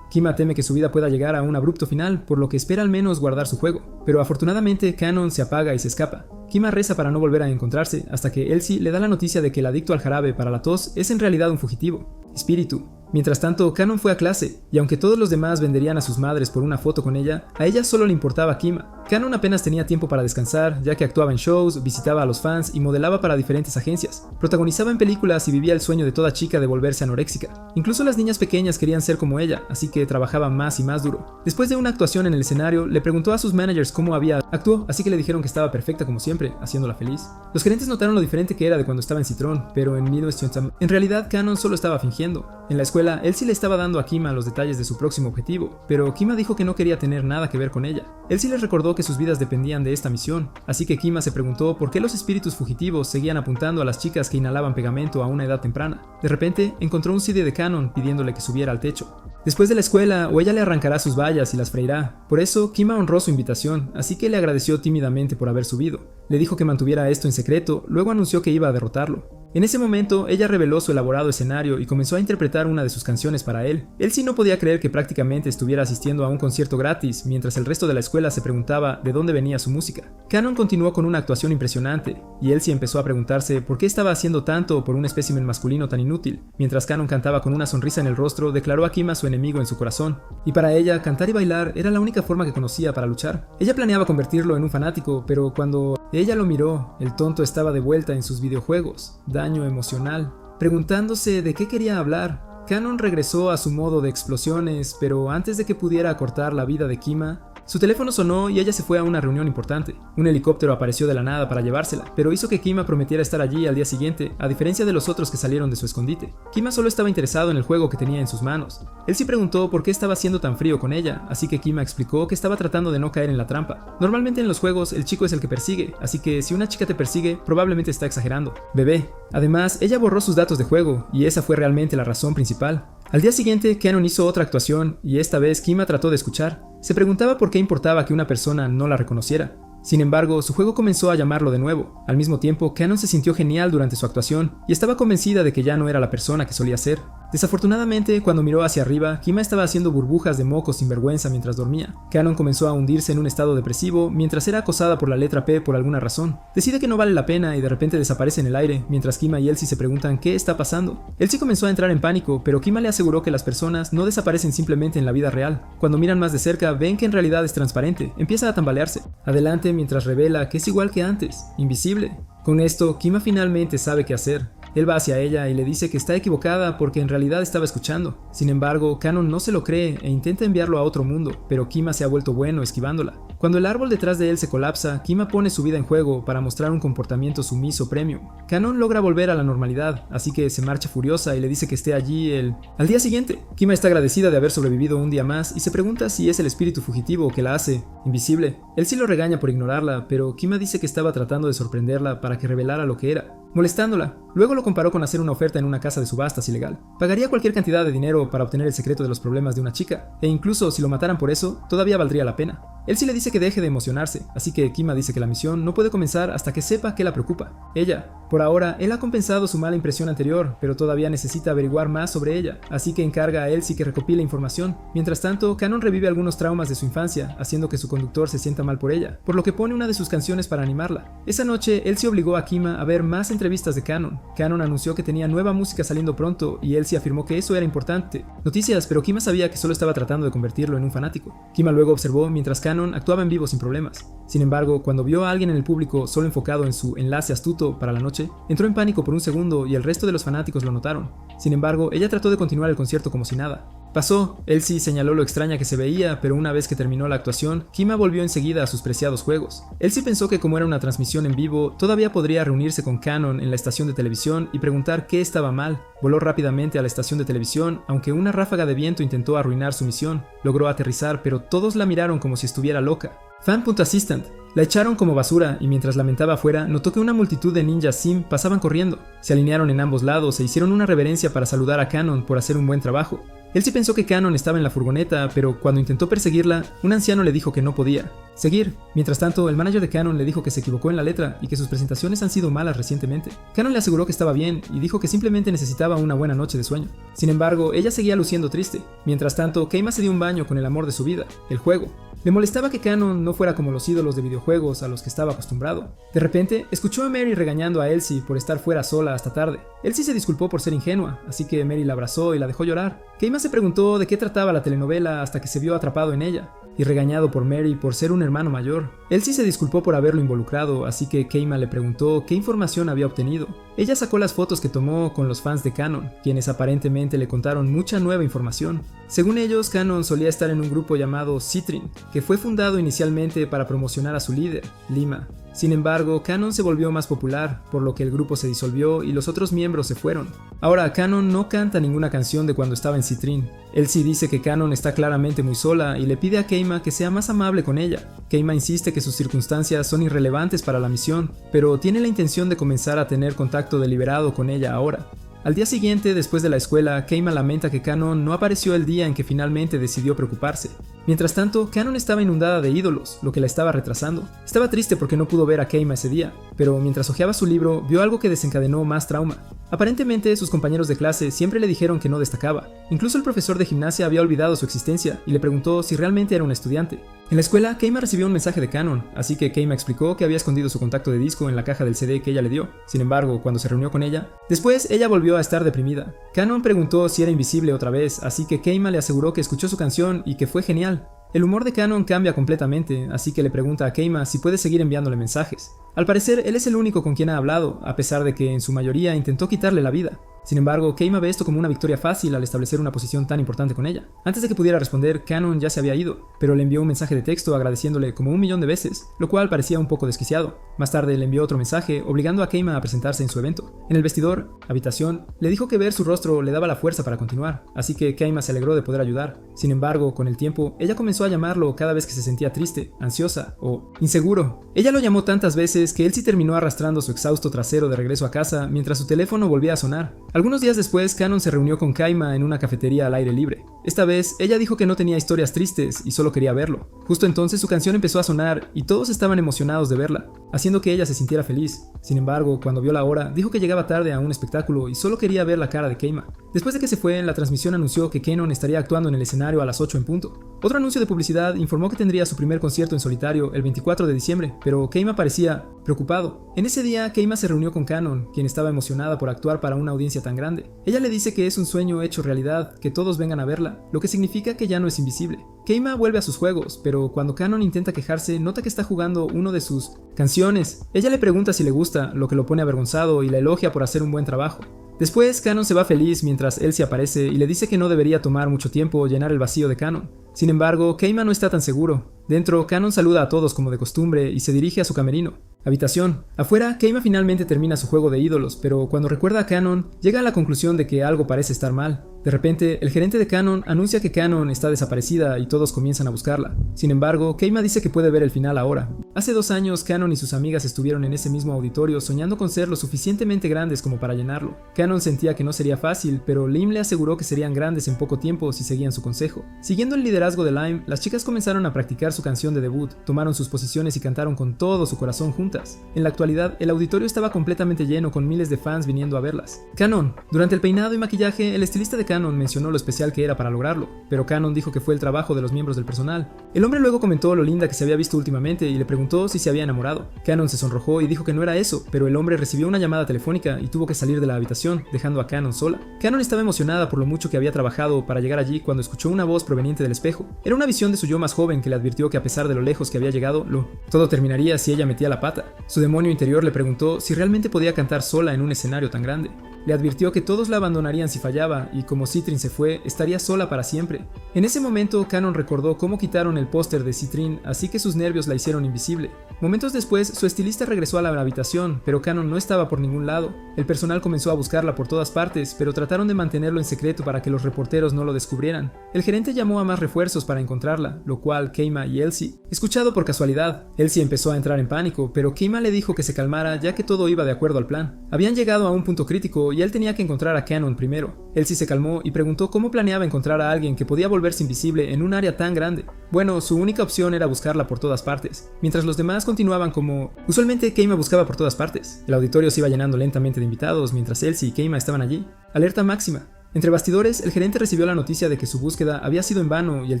Speaker 1: Keima teme que su vida pueda llegar a un abrupto final, por lo que espera al menos guardar su juego. Pero afortunadamente, Canon se apaga y se escapa. Keima reza para no volver a encontrarse, hasta que Elsie le da la noticia de que el adicto al jarabe para la tos es en realidad un fugitivo. Espíritu. Mientras tanto, Canon fue a clase, y aunque todos los demás venderían a sus madres por una foto con ella, a ella solo le importaba Keima. Canon apenas tenía tiempo para descansar, ya que actuaba en shows, visitaba a los fans y modelaba para diferentes agencias. Protagonizaba en películas y vivía el sueño de toda chica de volverse anoréxica. Incluso las niñas pequeñas querían ser como ella, así que trabajaba más y más duro. Después de una actuación en el escenario, le preguntó a sus managers cómo actuó, así que le dijeron que estaba perfecta como siempre, haciéndola feliz. Los gerentes notaron lo diferente que era de cuando estaba en Citrón, pero en realidad Canon solo estaba fingiendo. En la escuela, Elsie le estaba dando a Keima los detalles de su próximo objetivo, pero Keima dijo que no quería tener nada que ver con ella. Elsie les recordó que sus vidas dependían de esta misión, así que Keima se preguntó por qué los espíritus fugitivos seguían apuntando a las chicas que inhalaban pegamento a una edad temprana. De repente, encontró un CD de Canon pidiéndole que subiera al techo. Después de la escuela, o ella le arrancará sus vallas y las freirá. Por eso, Keima honró su invitación, así que le agradeció tímidamente por haber subido. Le dijo que mantuviera esto en secreto, luego anunció que iba a derrotarlo. En ese momento, ella reveló su elaborado escenario y comenzó a interpretar una de sus canciones para él. Elsie no podía creer que prácticamente estuviera asistiendo a un concierto gratis, mientras el resto de la escuela se preguntaba de dónde venía su música. Canon continuó con una actuación impresionante, y Elsie empezó a preguntarse por qué estaba haciendo tanto por un espécimen masculino tan inútil. Mientras Canon cantaba con una sonrisa en el rostro, declaró a Keima su enemigo en su corazón, y para ella, cantar y bailar era la única forma que conocía para luchar. Ella planeaba convertirlo en un fanático, pero cuando ella lo miró, el tonto estaba de vuelta en sus videojuegos. Daño emocional. Preguntándose de qué quería hablar, Canon regresó a su modo de explosiones, pero antes de que pudiera acortar la vida de Keima, su teléfono sonó y ella se fue a una reunión importante. Un helicóptero apareció de la nada para llevársela, pero hizo que Keima prometiera estar allí al día siguiente, a diferencia de los otros que salieron de su escondite. Keima solo estaba interesado en el juego que tenía en sus manos. Elsie preguntó por qué estaba siendo tan frío con ella, así que Keima explicó que estaba tratando de no caer en la trampa. Normalmente en los juegos el chico es el que persigue, así que si una chica te persigue, probablemente está exagerando. Bebé. Además, ella borró sus datos de juego, y esa fue realmente la razón principal. Al día siguiente, Canon hizo otra actuación, y esta vez Keima trató de escuchar. Se preguntaba por qué importaba que una persona no la reconociera. Sin embargo, su juego comenzó a llamarlo de nuevo. Al mismo tiempo, Canon se sintió genial durante su actuación, y estaba convencida de que ya no era la persona que solía ser. Desafortunadamente, cuando miró hacia arriba, Keima estaba haciendo burbujas de moco sin vergüenza mientras dormía. Canon comenzó a hundirse en un estado depresivo mientras era acosada por la letra P por alguna razón. Decide que no vale la pena y de repente desaparece en el aire, mientras Keima y Elsie se preguntan qué está pasando. Elsie comenzó a entrar en pánico, pero Keima le aseguró que las personas no desaparecen simplemente en la vida real. Cuando miran más de cerca, ven que en realidad es transparente. Empieza a tambalearse. Adelante mientras revela que es igual que antes, invisible. Con esto, Keima finalmente sabe qué hacer. Él va hacia ella y le dice que está equivocada porque en realidad estaba escuchando. Sin embargo, Cannon no se lo cree e intenta enviarlo a otro mundo, pero Kima se ha vuelto bueno esquivándola. Cuando el árbol detrás de él se colapsa, Kima pone su vida en juego para mostrar un comportamiento sumiso premium. Cannon logra volver a la normalidad, así que se marcha furiosa y le dice que esté allí al día siguiente. Kima está agradecida de haber sobrevivido un día más y se pregunta si es el espíritu fugitivo que la hace invisible. Él sí lo regaña por ignorarla, pero Kima dice que estaba tratando de sorprenderla para que revelara lo que era, molestándola. Luego lo comparó con hacer una oferta en una casa de subastas ilegal. Pagaría cualquier cantidad de dinero para obtener el secreto de los problemas de una chica, e incluso si lo mataran por eso, todavía valdría la pena. Él sí le dice que deje de emocionarse, así que Kima dice que la misión no puede comenzar hasta que sepa qué la preocupa. Ella. Por ahora, él ha compensado su mala impresión anterior, pero todavía necesita averiguar más sobre ella, así que encarga a Elsie que recopile información. Mientras tanto, Cannon revive algunos traumas de su infancia, haciendo que su conductor se sienta mal por ella, por lo que pone una de sus canciones para animarla. Esa noche, Elsie obligó a Kima a ver más entrevistas de Cannon. Cannon anunció que tenía nueva música saliendo pronto y Elsie afirmó que eso era importante. Noticias, pero Kima sabía que solo estaba tratando de convertirlo en un fanático. Kima luego observó mientras Cannon actuaba en vivo sin problemas. Sin embargo, cuando vio a alguien en el público solo enfocado en su enlace astuto para la noche, entró en pánico por un segundo y el resto de los fanáticos lo notaron. Sin embargo, ella trató de continuar el concierto como si nada. Pasó, Elsie señaló lo extraña que se veía, pero una vez que terminó la actuación, Kima volvió enseguida a sus preciados juegos. Elsie pensó que como era una transmisión en vivo, todavía podría reunirse con Cannon en la estación de televisión y preguntar qué estaba mal. Voló rápidamente a la estación de televisión, aunque una ráfaga de viento intentó arruinar su misión. Logró aterrizar, pero todos la miraron como si estuviera loca. Fan.assistant. La echaron como basura y mientras lamentaba afuera, notó que una multitud de ninjas sim pasaban corriendo. Se alinearon en ambos lados e hicieron una reverencia para saludar a Cannon por hacer un buen trabajo. Él sí pensó que Cannon estaba en la furgoneta, pero cuando intentó perseguirla, un anciano le dijo que no podía seguir. Mientras tanto, el manager de Cannon le dijo que se equivocó en la letra y que sus presentaciones han sido malas recientemente. Cannon le aseguró que estaba bien y dijo que simplemente necesitaba una buena noche de sueño. Sin embargo, ella seguía luciendo triste. Mientras tanto, Keima se dio un baño con el amor de su vida, el juego. Le molestaba que Cannon no fuera como los ídolos de videojuegos a los que estaba acostumbrado. De repente, escuchó a Mary regañando a Elsie por estar fuera sola hasta tarde. Elsie se disculpó por ser ingenua, así que Mary la abrazó y la dejó llorar. Keima se preguntó de qué trataba la telenovela hasta que se vio atrapado en ella, y regañado por Mary por ser un hermano mayor. Elsie se disculpó por haberlo involucrado, así que Keima le preguntó qué información había obtenido. Ella sacó las fotos que tomó con los fans de Cannon, quienes aparentemente le contaron mucha nueva información. Según ellos, Cannon solía estar en un grupo llamado Citrin, que fue fundado inicialmente para promocionar a su líder, Lima. Sin embargo, Cannon se volvió más popular, por lo que el grupo se disolvió y los otros miembros se fueron. Ahora, Cannon no canta ninguna canción de cuando estaba en Citrin. Elsie dice que Cannon está claramente muy sola y le pide a Keima que sea más amable con ella. Keima insiste que sus circunstancias son irrelevantes para la misión, pero tiene la intención de comenzar a tener contacto deliberado con ella ahora. Al día siguiente, después de la escuela, Keima lamenta que Cannon no apareció el día en que finalmente decidió preocuparse. Mientras tanto, Cannon estaba inundada de ídolos, lo que la estaba retrasando. Estaba triste porque no pudo ver a Keima ese día, pero mientras hojeaba su libro, vio algo que desencadenó más trauma. Aparentemente, sus compañeros de clase siempre le dijeron que no destacaba. Incluso el profesor de gimnasia había olvidado su existencia y le preguntó si realmente era un estudiante. En la escuela, Keima recibió un mensaje de Cannon, así que Keima explicó que había escondido su contacto de disco en la caja del CD que ella le dio. Sin embargo, cuando se reunió con ella, después ella volvió a estar deprimida. Cannon preguntó si era invisible otra vez, así que Keima le aseguró que escuchó su canción y que fue genial. El humor de Cannon cambia completamente, así que le pregunta a Keima si puede seguir enviándole mensajes. Al parecer, él es el único con quien ha hablado, a pesar de que en su mayoría intentó quitarle la vida. Sin embargo, Keima ve esto como una victoria fácil al establecer una posición tan importante con ella. Antes de que pudiera responder, Cannon ya se había ido, pero le envió un mensaje de texto agradeciéndole como 1.000.000 de veces, lo cual parecía un poco desquiciado. Más tarde le envió otro mensaje obligando a Keima a presentarse en su evento. En el vestidor, habitación, le dijo que ver su rostro le daba la fuerza para continuar, así que Keima se alegró de poder ayudar. Sin embargo, con el tiempo, ella comenzó a llamarlo cada vez que se sentía triste, ansiosa o inseguro. Ella lo llamó tantas veces que él sí terminó arrastrando su exhausto trasero de regreso a casa mientras su teléfono volvía a sonar. Algunos días después, Cannon se reunió con Keima en una cafetería al aire libre. Esta vez, ella dijo que no tenía historias tristes y solo quería verlo. Justo entonces su canción empezó a sonar y todos estaban emocionados de verla, haciendo que ella se sintiera feliz. Sin embargo, cuando vio la hora, dijo que llegaba tarde a un espectáculo y solo quería ver la cara de Keima. Después de que se fue, la transmisión anunció que Cannon estaría actuando en el escenario a las 8 en punto. Otro anuncio de publicidad informó que tendría su primer concierto en solitario el 24 de diciembre, pero Keima parecía preocupado. En ese día, Keima se reunió con Kanon, quien estaba emocionada por actuar para una audiencia tan grande. Ella le dice que es un sueño hecho realidad, que todos vengan a verla, lo que significa que ya no es invisible. Keima vuelve a sus juegos, pero cuando Kanon intenta quejarse, nota que está jugando uno de sus canciones. Ella le pregunta si le gusta, lo que lo pone avergonzado y la elogia por hacer un buen trabajo. Después, Kanon se va feliz mientras Elsie aparece y le dice que no debería tomar mucho tiempo llenar el vacío de Kanon. Sin embargo, Keima no está tan seguro. Dentro, Kanon saluda a todos como de costumbre y se dirige a su camerino. Habitación. Afuera, Keima finalmente termina su juego de ídolos, pero cuando recuerda a Kanon, llega a la conclusión de que algo parece estar mal. De repente, el gerente de Kanon anuncia que Kanon está desaparecida y todos comienzan a buscarla. Sin embargo, Keima dice que puede ver el final ahora. Hace 2 años, Kanon y sus amigas estuvieron en ese mismo auditorio soñando con ser lo suficientemente grandes como para llenarlo. Kanon sentía que no sería fácil, pero Lim le aseguró que serían grandes en poco tiempo si seguían su consejo. Siguiendo el liderazgo de Lime, las chicas comenzaron a practicar su canción de debut, tomaron sus posiciones y cantaron con todo su corazón juntas. En la actualidad, el auditorio estaba completamente lleno con miles de fans viniendo a verlas. Kanon. Durante el peinado y maquillaje, el estilista de Kanon mencionó lo especial que era para lograrlo, pero Kanon dijo que fue el trabajo de los miembros del personal. El hombre luego comentó lo linda que se había visto últimamente y le preguntó si se había enamorado. Kanon se sonrojó y dijo que no era eso, pero el hombre recibió una llamada telefónica y tuvo que salir de la habitación, dejando a Kanon sola. Kanon estaba emocionada por lo mucho que había trabajado para llegar allí cuando escuchó una voz proveniente del espejo. Era una visión de su yo más joven que le advirtió que a pesar de lo lejos que había llegado, todo terminaría si ella metía la pata. Su demonio interior le preguntó si realmente podía cantar sola en un escenario tan grande. Le advirtió que todos la abandonarían si fallaba y como Citrin se fue, estaría sola para siempre. En ese momento, Kanon recordó cómo quitaron el póster de Citrin, así que sus nervios la hicieron invisible. Momentos después, su estilista regresó a la habitación, pero Kanon no estaba por ningún lado. El personal comenzó a buscarla por todas partes, pero trataron de mantenerlo en secreto para que los reporteros no lo descubrieran. El gerente llamó a más refuerzos para encontrarla, lo cual Keima y Elsie, escuchado por casualidad. Elsie empezó a entrar en pánico, pero Keima le dijo que se calmara ya que todo iba de acuerdo al plan. Habían llegado a un punto crítico y él tenía que encontrar a Kanon primero. Elsie se calmó y preguntó cómo planeaba encontrar a alguien que podía volverse invisible en un área tan grande. Bueno, su única opción era buscarla por todas partes, mientras los demás continuaban como... Usualmente Keima buscaba por todas partes. El auditorio se iba llenando lentamente de invitados mientras Elsie y Keima estaban allí. Alerta máxima. Entre bastidores, el gerente recibió la noticia de que su búsqueda había sido en vano y el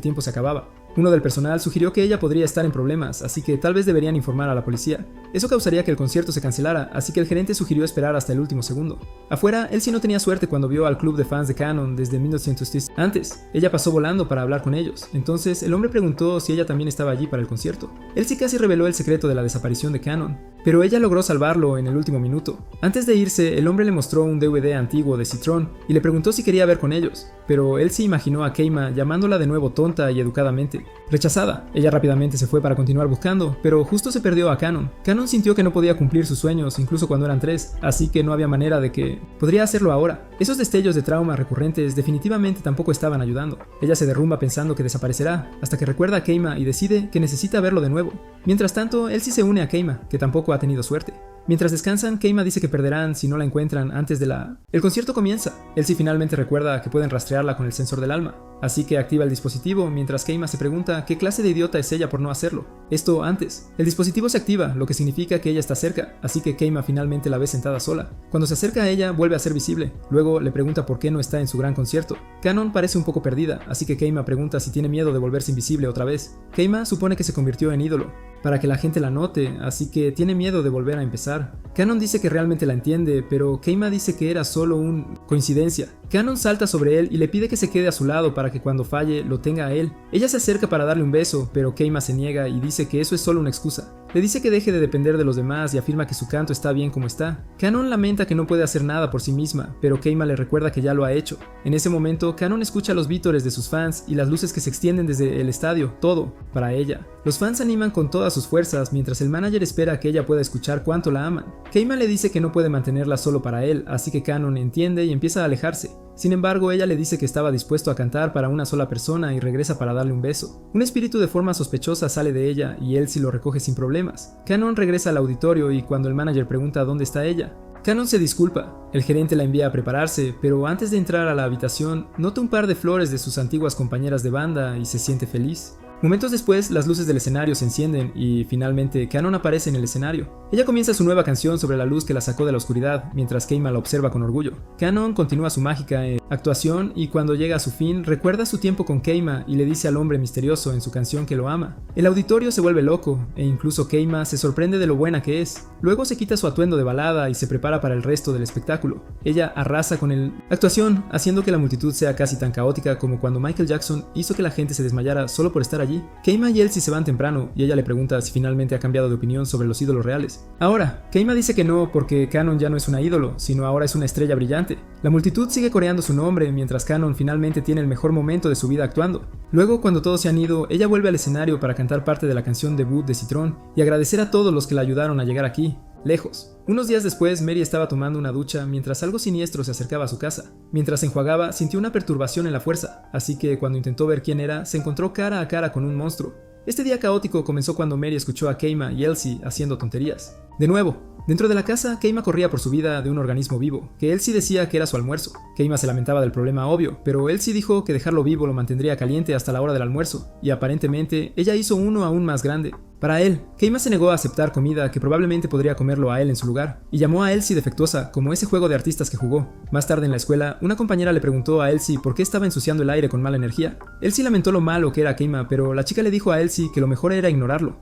Speaker 1: tiempo se acababa. Uno del personal sugirió que ella podría estar en problemas, así que tal vez deberían informar a la policía. Eso causaría que el concierto se cancelara, así que el gerente sugirió esperar hasta el último segundo. Afuera, Elsie no tenía suerte cuando vio al club de fans de Kanon desde 1910. Antes, ella pasó volando para hablar con ellos. Entonces, el hombre preguntó si ella también estaba allí para el concierto. Elsie casi reveló el secreto de la desaparición de Kanon, pero ella logró salvarlo en el último minuto. Antes de irse, el hombre le mostró un DVD antiguo de Citron y le preguntó si quería ver con ellos, pero Elsie imaginó a Keima llamándola de nuevo tonta y educadamente. Rechazada, ella rápidamente se fue para continuar buscando, pero justo se perdió a Kanon. Kanon sintió que no podía cumplir sus sueños incluso cuando eran 3, así que no había manera de que podría hacerlo ahora. Esos destellos de trauma recurrentes definitivamente tampoco estaban ayudando. Ella se derrumba pensando que desaparecerá, hasta que recuerda a Keima y decide que necesita verlo de nuevo. Mientras tanto, Elsie se une a Keima, que tampoco ha tenido suerte. Mientras descansan, Keima dice que perderán si no la encuentran antes de la... El concierto comienza. Elsie finalmente recuerda que pueden rastrearla con el sensor del alma, así que activa el dispositivo mientras Keima se pregunta qué clase de idiota es ella por no hacerlo. Esto antes. El dispositivo se activa, lo que significa que ella está cerca, así que Keima finalmente la ve sentada sola. Cuando se acerca a ella, vuelve a ser visible. Luego le pregunta por qué no está en su gran concierto. Kanon parece un poco perdida, así que Keima pregunta si tiene miedo de volverse invisible otra vez. Keima supone que se convirtió en ídolo para que la gente la note, así que tiene miedo de volver a empezar. Kanon dice que realmente la entiende, pero Keima dice que era solo una coincidencia. Kanon salta sobre él y le pide que se quede a su lado para que cuando falle lo tenga a él. Ella se acerca para darle un beso, pero Keima se niega y dice que eso es solo una excusa. Le dice que deje de depender de los demás y afirma que su canto está bien como está. Kanon lamenta que no puede hacer nada por sí misma, pero Keima le recuerda que ya lo ha hecho. En ese momento, Kanon escucha los vítores de sus fans y las luces que se extienden desde el estadio, todo para ella. Los fans animan con todas sus fuerzas mientras el manager espera que ella pueda escuchar cuánto la aman. Keima le dice que no puede mantenerla solo para él, así que Kanon entiende y empieza a alejarse. Sin embargo, ella le dice que estaba dispuesto a cantar para una sola persona y regresa para darle un beso. Un espíritu de forma sospechosa sale de ella y Elsie lo recoge sin problemas. Kanon regresa al auditorio y cuando el manager pregunta dónde está ella, Kanon se disculpa. El gerente la envía a prepararse, pero antes de entrar a la habitación, nota un par de flores de sus antiguas compañeras de banda y se siente feliz. Momentos después, las luces del escenario se encienden y finalmente Kanon aparece en el escenario. Ella comienza su nueva canción sobre la luz que la sacó de la oscuridad, mientras Keima la observa con orgullo. Kanon continúa su mágica actuación y cuando llega a su fin, recuerda su tiempo con Keima y le dice al hombre misterioso en su canción que lo ama. El auditorio se vuelve loco e incluso Keima se sorprende de lo buena que es. Luego se quita su atuendo de balada y se prepara para el resto del espectáculo. Ella arrasa con la actuación, haciendo que la multitud sea casi tan caótica como cuando Michael Jackson hizo que la gente se desmayara solo por estar allí. Keima y Elsie se van temprano y ella le pregunta si finalmente ha cambiado de opinión sobre los ídolos reales. Ahora, Keima dice que no porque Kanon ya no es una ídolo, sino ahora es una estrella brillante. La multitud sigue coreando su nombre mientras Kanon finalmente tiene el mejor momento de su vida actuando. Luego, cuando todos se han ido, ella vuelve al escenario para cantar parte de la canción debut de Citron y agradecer a todos los que la ayudaron a llegar aquí, lejos. Unos días después, Mary estaba tomando una ducha mientras algo siniestro se acercaba a su casa. Mientras se enjuagaba, sintió una perturbación en la fuerza, así que cuando intentó ver quién era, se encontró cara a cara con un monstruo. Este día caótico comenzó cuando Mary escuchó a Keima y Elsie haciendo tonterías. De nuevo, dentro de la casa, Keima corría por su vida de un organismo vivo, que Elsie decía que era su almuerzo. Keima se lamentaba del problema obvio, pero Elsie dijo que dejarlo vivo lo mantendría caliente hasta la hora del almuerzo, y aparentemente ella hizo uno aún más grande. Para él, Keima se negó a aceptar comida que probablemente podría comerlo a él en su lugar, y llamó a Elsie defectuosa, como ese juego de artistas que jugó. Más tarde en la escuela, una compañera le preguntó a Elsie por qué estaba ensuciando el aire con mala energía. Elsie lamentó lo malo que era Keima, pero la chica le dijo a Elsie que lo mejor era ignorarlo.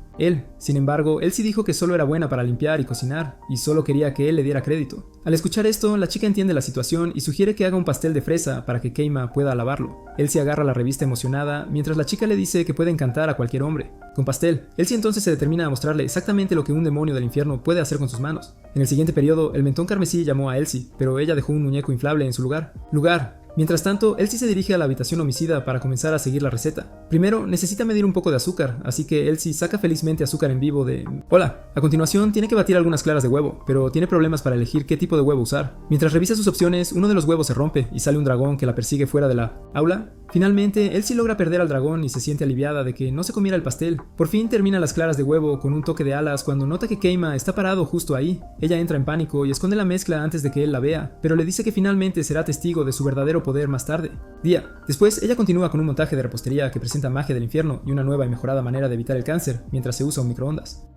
Speaker 1: Sin embargo, Elsie dijo que solo era buena para limpiar y cocinar, y solo quería que él le diera crédito. Al escuchar esto, la chica entiende la situación y sugiere que haga un pastel de fresa para que Keima pueda alabarlo. Elsie agarra la revista emocionada, mientras la chica le dice que puede encantar a cualquier hombre. Con pastel, Elsie entonces se determina a mostrarle exactamente lo que un demonio del infierno puede hacer con sus manos. En el siguiente periodo, el mentón carmesí llamó a Elsie, pero ella dejó un muñeco inflable en su lugar. Mientras tanto, Elsie se dirige a la habitación homicida para comenzar a seguir la receta. Primero, necesita medir un poco de azúcar, así que Elsie saca felizmente azúcar en vivo de... Hola. A continuación, tiene que batir algunas claras de huevo, pero tiene problemas para elegir qué tipo de huevo usar. Mientras revisa sus opciones, uno de los huevos se rompe y sale un dragón que la persigue fuera de la aula. Finalmente, Elsie logra perder al dragón y se siente aliviada de que no se comiera el pastel. Por fin termina las claras de huevo con un toque de alas cuando nota que Keima está parado justo ahí. Ella entra en pánico y esconde la mezcla antes de que él la vea, pero le dice que finalmente será testigo de su verdadero poder más tarde. Después, ella continúa con un montaje de repostería que presenta magia del infierno y una nueva y mejorada manera de evitar el cáncer mientras se usa un microondas.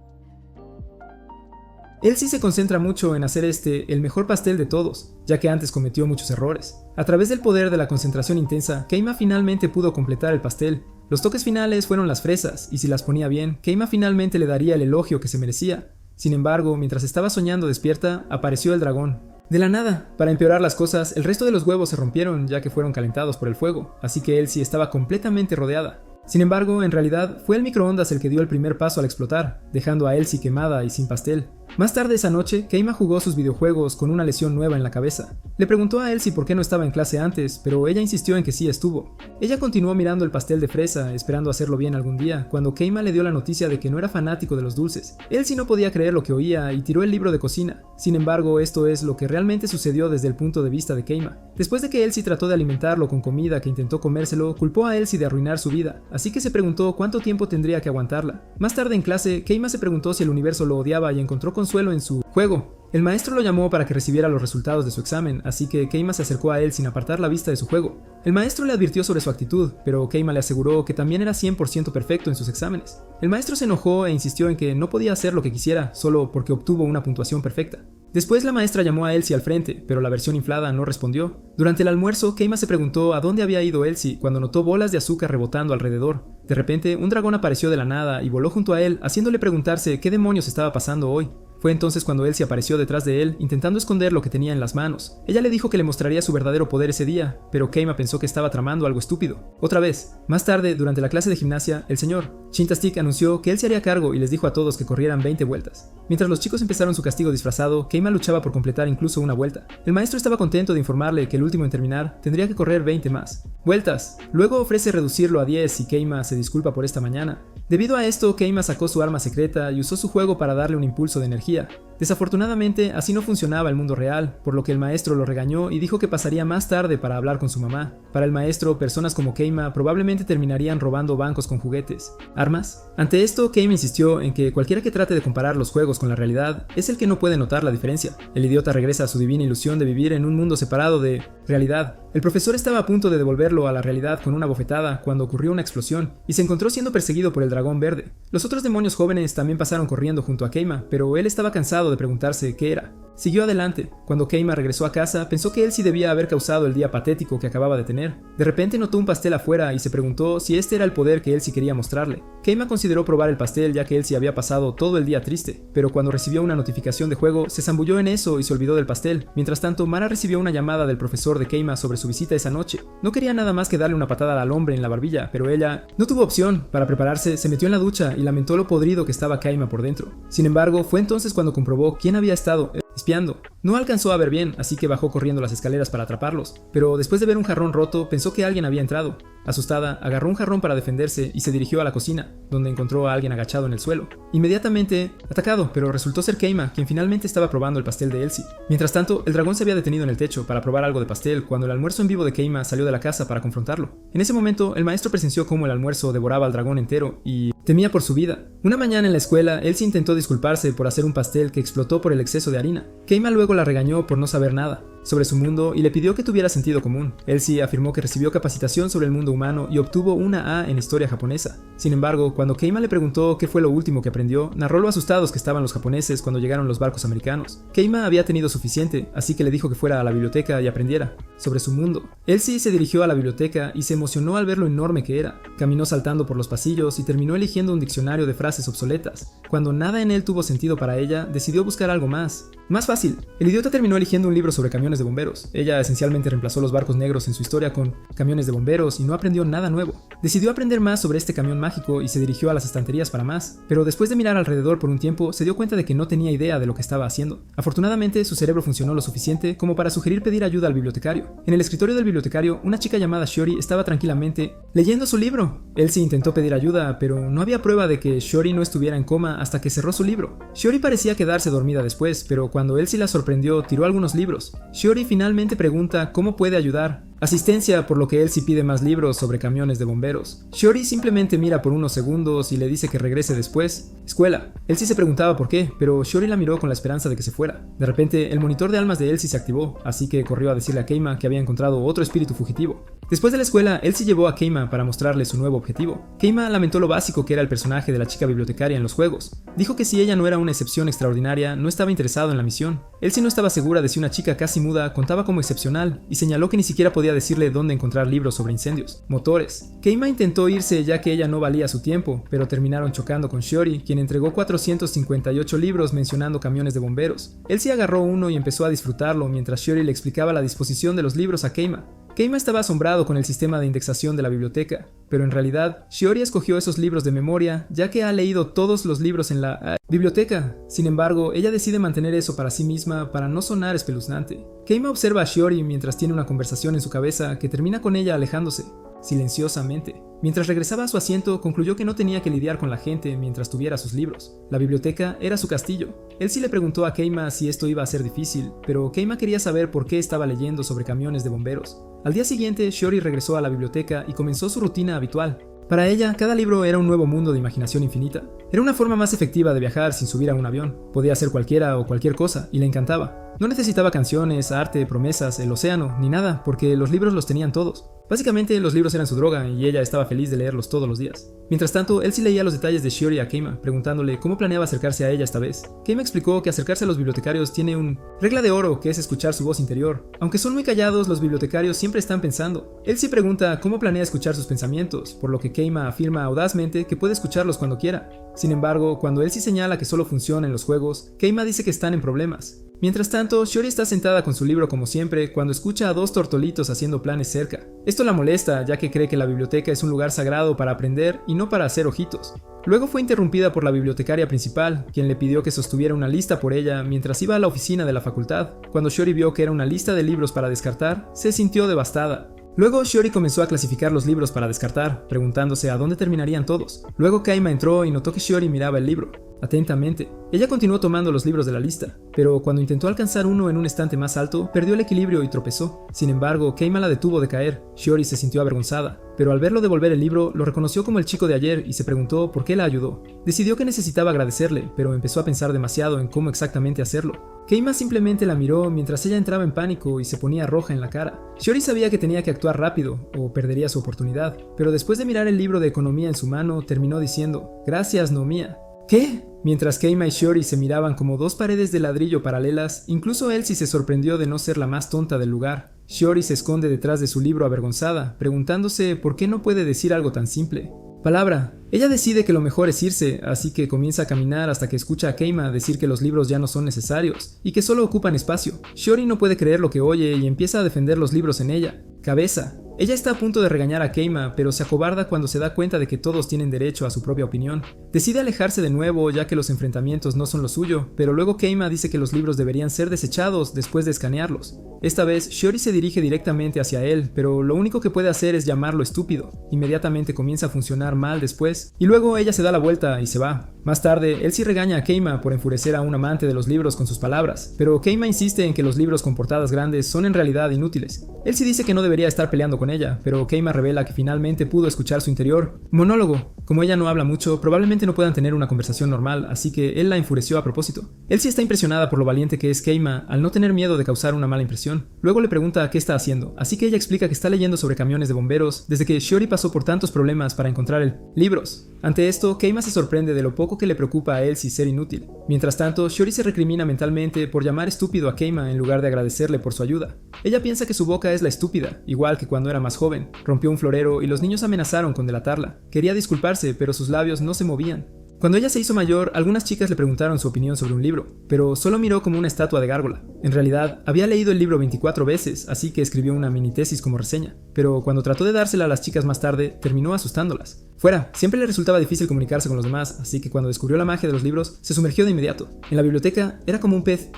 Speaker 1: Elsie se concentra mucho en hacer el mejor pastel de todos, ya que antes cometió muchos errores. A través del poder de la concentración intensa, Keima finalmente pudo completar el pastel. Los toques finales fueron las fresas, y si las ponía bien, Keima finalmente le daría el elogio que se merecía. Sin embargo, mientras estaba soñando despierta, apareció el dragón. De la nada. Para empeorar las cosas, el resto de los huevos se rompieron ya que fueron calentados por el fuego, así que Elsie estaba completamente rodeada. Sin embargo, en realidad, fue el microondas el que dio el primer paso al explotar, dejando a Elsie quemada y sin pastel. Más tarde esa noche, Keima jugó sus videojuegos con una lesión nueva en la cabeza. Le preguntó a Elsie por qué no estaba en clase antes, pero ella insistió en que sí estuvo. Ella continuó mirando el pastel de fresa, esperando hacerlo bien algún día, cuando Keima le dio la noticia de que no era fanático de los dulces. Elsie no podía creer lo que oía y tiró el libro de cocina. Sin embargo, esto es lo que realmente sucedió desde el punto de vista de Keima. Después de que Elsie trató de alimentarlo con comida que intentó comérselo, culpó a Elsie de arruinar su vida, así que se preguntó cuánto tiempo tendría que aguantarla. Más tarde en clase, Keima se preguntó si el universo lo odiaba y encontró consuelo en su juego. El maestro lo llamó para que recibiera los resultados de su examen, así que Keima se acercó a él sin apartar la vista de su juego. El maestro le advirtió sobre su actitud, pero Keima le aseguró que también era 100% perfecto en sus exámenes. El maestro se enojó e insistió en que no podía hacer lo que quisiera solo porque obtuvo una puntuación perfecta. Después la maestra llamó a Elsie al frente, pero la versión inflada no respondió. Durante el almuerzo, Keima se preguntó a dónde había ido Elsie cuando notó bolas de azúcar rebotando alrededor. De repente, un dragón apareció de la nada y voló junto a él, haciéndole preguntarse qué demonios estaba pasando hoy. Fue entonces cuando Elsie apareció detrás de él, intentando esconder lo que tenía en las manos. Ella le dijo que le mostraría su verdadero poder ese día, pero Keima pensó que estaba tramando algo estúpido. Otra vez, más tarde, durante la clase de gimnasia, el señor Shintastic anunció que él se haría cargo y les dijo a todos que corrieran 20 vueltas. Mientras los chicos empezaron su castigo disfrazado, Keima luchaba por completar incluso una vuelta. El maestro estaba contento de informarle que el último en terminar tendría que correr 20 más. ¡Vueltas! Luego ofrece reducirlo a 10 y Keima se disculpa por esta mañana. Debido a esto, Keima sacó su arma secreta y usó su juego para darle un impulso de energía. Desafortunadamente, así no funcionaba el mundo real, por lo que el maestro lo regañó y dijo que pasaría más tarde para hablar con su mamá. Para el maestro, personas como Keima probablemente terminarían robando bancos con juguetes. ¿Armas? Ante esto, Keima insistió en que cualquiera que trate de comparar los juegos con la realidad es el que no puede notar la diferencia. El idiota regresa a su divina ilusión de vivir en un mundo separado de realidad. El profesor estaba a punto de devolverlo a la realidad con una bofetada cuando ocurrió una explosión y se encontró siendo perseguido por el dragón verde. Los otros demonios jóvenes también pasaron corriendo junto a Keima, pero él estaba cansado de preguntarse qué era. Siguió adelante. Cuando Keima regresó a casa, pensó que él sí debía haber causado el día patético que acababa de tener. De repente notó un pastel afuera y se preguntó si este era el poder que él sí quería mostrarle. Keima consideró probar el pastel ya que él sí había pasado todo el día triste, pero cuando recibió una notificación de juego, se zambulló en eso y se olvidó del pastel. Mientras tanto, Mara recibió una llamada del profesor de Keima sobre su visita esa noche. No quería nada más que darle una patada al hombre en la barbilla, pero ella no tuvo opción. Para prepararse, se metió en la ducha y lamentó lo podrido que estaba Keima por dentro. Sin embargo, fue entonces cuando comprobó quién había estado espiando. No alcanzó a ver bien, así que bajó corriendo las escaleras para atraparlos, pero después de ver un jarrón roto, pensó que alguien había entrado. Asustada, agarró un jarrón para defenderse y se dirigió a la cocina, donde encontró a alguien agachado en el suelo. Inmediatamente atacado, pero resultó ser Keima, quien finalmente estaba probando el pastel de Elsie. Mientras tanto, el dragón se había detenido en el techo para probar algo de pastel cuando el almuerzo en vivo de Keima salió de la casa para confrontarlo. En ese momento, el maestro presenció cómo el almuerzo devoraba al dragón entero y temía por su vida. Una mañana en la escuela, Elsie intentó disculparse por hacer un pastel que explotó por el exceso de harina. Keima luego la regañó por no saber nada sobre su mundo y le pidió que tuviera sentido común. Elsie afirmó que recibió capacitación sobre el mundo humano y obtuvo una A en historia japonesa. Sin embargo, cuando Keima le preguntó qué fue lo último que aprendió, narró lo asustados que estaban los japoneses cuando llegaron los barcos americanos. Keima había tenido suficiente, así que le dijo que fuera a la biblioteca y aprendiera sobre su mundo. Elsie se dirigió a la biblioteca y se emocionó al ver lo enorme que era. Caminó saltando por los pasillos y terminó eligiendo un diccionario de frases obsoletas. Cuando nada en él tuvo sentido para ella, decidió buscar algo más. Más fácil. El idiota terminó eligiendo un libro sobre camiones de bomberos. Ella esencialmente reemplazó los barcos negros en su historia con camiones de bomberos y no aprendió nada nuevo. Decidió aprender más sobre este camión mágico y se dirigió a las estanterías para más, pero después de mirar alrededor por un tiempo se dio cuenta de que no tenía idea de lo que estaba haciendo. Afortunadamente, su cerebro funcionó lo suficiente como para sugerir pedir ayuda al bibliotecario. En el escritorio del bibliotecario, una chica llamada Shiori estaba tranquilamente leyendo su libro. Elsie intentó pedir ayuda, pero no había prueba de que Shiori no estuviera en coma hasta que cerró su libro. Shiori parecía quedarse dormida después, pero cuando Elsie la sorprendió, tiró algunos libros. Shiori finalmente pregunta cómo puede ayudar. Asistencia, por lo que Elsie pide más libros sobre camiones de bomberos. Shiori simplemente mira por unos segundos y le dice que regrese después. Escuela. Elsie se preguntaba por qué, pero Shiori la miró con la esperanza de que se fuera. De repente, el monitor de almas de Elsie se activó, así que corrió a decirle a Keima que había encontrado otro espíritu fugitivo. Después de la escuela, Elsie llevó a Keima para mostrarle su nuevo objetivo. Keima lamentó lo básico que era el personaje de la chica bibliotecaria en los juegos. Dijo que si ella no era una excepción extraordinaria, no estaba interesado en la misión. Elsie no estaba segura de si una chica casi muda contaba como excepcional y señaló que ni siquiera podía decirle dónde encontrar libros sobre incendios. Motores. Keima intentó irse ya que ella no valía su tiempo, pero terminaron chocando con Shiori, quien entregó 458 libros mencionando camiones de bomberos. Elsie agarró uno y empezó a disfrutarlo mientras Shiori le explicaba la disposición de los libros a Keima. Keima estaba asombrado con el sistema de indexación de la biblioteca, pero en realidad Shiori escogió esos libros de memoria ya que ha leído todos los libros en la biblioteca. Sin embargo, ella decide mantener eso para sí misma para no sonar espeluznante. Keima observa a Shiori mientras tiene una conversación en su cabeza que termina con ella alejándose, silenciosamente. Mientras regresaba a su asiento, concluyó que no tenía que lidiar con la gente mientras tuviera sus libros. La biblioteca era su castillo. Elsie le preguntó a Keima si esto iba a ser difícil, pero Keima quería saber por qué estaba leyendo sobre camiones de bomberos. Al día siguiente, Shiori regresó a la biblioteca y comenzó su rutina habitual. Para ella, cada libro era un nuevo mundo de imaginación infinita. Era una forma más efectiva de viajar sin subir a un avión. Podía hacer cualquiera o cualquier cosa, y le encantaba. No necesitaba canciones, arte, promesas, el océano, ni nada, porque los libros los tenían todos. Básicamente, los libros eran su droga y ella estaba feliz de leerlos todos los días. Mientras tanto, Elsie leía los detalles de Shiori a Keima, preguntándole cómo planeaba acercarse a ella esta vez. Keima explicó que acercarse a los bibliotecarios tiene un regla de oro, que es escuchar su voz interior. Aunque son muy callados, los bibliotecarios siempre están pensando. Elsie pregunta cómo planea escuchar sus pensamientos, por lo que Keima afirma audazmente que puede escucharlos cuando quiera. Sin embargo, cuando Elsie señala que solo funciona en los juegos, Keima dice que están en problemas. Mientras tanto, Shiori está sentada con su libro como siempre cuando escucha a dos tortolitos haciendo planes cerca. Esto la molesta, ya que cree que la biblioteca es un lugar sagrado para aprender y no para hacer ojitos. Luego fue interrumpida por la bibliotecaria principal, quien le pidió que sostuviera una lista por ella mientras iba a la oficina de la facultad. Cuando Shiori vio que era una lista de libros para descartar, se sintió devastada. Luego Shiori comenzó a clasificar los libros para descartar, preguntándose a dónde terminarían todos. Luego Keima entró y notó que Shiori miraba el libro atentamente. Ella continuó tomando los libros de la lista, pero cuando intentó alcanzar uno en un estante más alto, perdió el equilibrio y tropezó. Sin embargo, Keima la detuvo de caer. Shiori se sintió avergonzada, pero al verlo devolver el libro, lo reconoció como el chico de ayer y se preguntó por qué la ayudó. Decidió que necesitaba agradecerle, pero empezó a pensar demasiado en cómo exactamente hacerlo. Keima simplemente la miró mientras ella entraba en pánico y se ponía roja en la cara. Shiori sabía que tenía que actuar rápido, o perdería su oportunidad, pero después de mirar el libro de economía en su mano, terminó diciendo: «Gracias, Nomiya». ¿Qué? Mientras Keima y Shiori se miraban como dos paredes de ladrillo paralelas, incluso Elsie se sorprendió de no ser la más tonta del lugar. Shiori se esconde detrás de su libro avergonzada, preguntándose por qué no puede decir algo tan simple. Palabra. Ella decide que lo mejor es irse, así que comienza a caminar hasta que escucha a Keima decir que los libros ya no son necesarios y que solo ocupan espacio. Shiori no puede creer lo que oye y empieza a defender los libros en ella. Cabeza. Ella está a punto de regañar a Keima, pero se acobarda cuando se da cuenta de que todos tienen derecho a su propia opinión. Decide alejarse de nuevo, ya que los enfrentamientos no son lo suyo, pero luego Keima dice que los libros deberían ser desechados después de escanearlos. Esta vez, Shiori se dirige directamente hacia él, pero lo único que puede hacer es llamarlo estúpido. Inmediatamente comienza a funcionar mal después, y luego ella se da la vuelta y se va. Más tarde, Elsie regaña a Keima por enfurecer a un amante de los libros con sus palabras, pero Keima insiste en que los libros con portadas grandes son en realidad inútiles. Elsie dice que no debería estar peleando con ella, pero Keima revela que finalmente pudo escuchar su interior monólogo. Como ella no habla mucho, probablemente no puedan tener una conversación normal, así que él la enfureció a propósito. Elsie está impresionada por lo valiente que es Keima al no tener miedo de causar una mala impresión. Luego le pregunta qué está haciendo, así que ella explica que está leyendo sobre camiones de bomberos desde que Shiori pasó por tantos problemas para encontrar el libros. Ante esto, Keima se sorprende de lo poco que le preocupa a Elsie ser inútil. Mientras tanto, Shiori se recrimina mentalmente por llamar estúpido a Keima en lugar de agradecerle por su ayuda. Ella piensa que su boca es la estúpida, igual que cuando era más joven. Rompió un florero y los niños amenazaron con delatarla. Quería disculparse, pero sus labios no se movían. Cuando ella se hizo mayor, algunas chicas le preguntaron su opinión sobre un libro, pero solo miró como una estatua de gárgola. En realidad, había leído el libro 24 veces, así que escribió una mini tesis como reseña, pero cuando trató de dársela a las chicas más tarde, terminó asustándolas. Fuera, siempre le resultaba difícil comunicarse con los demás, así que cuando descubrió la magia de los libros, se sumergió de inmediato. En la biblioteca, era como un pez.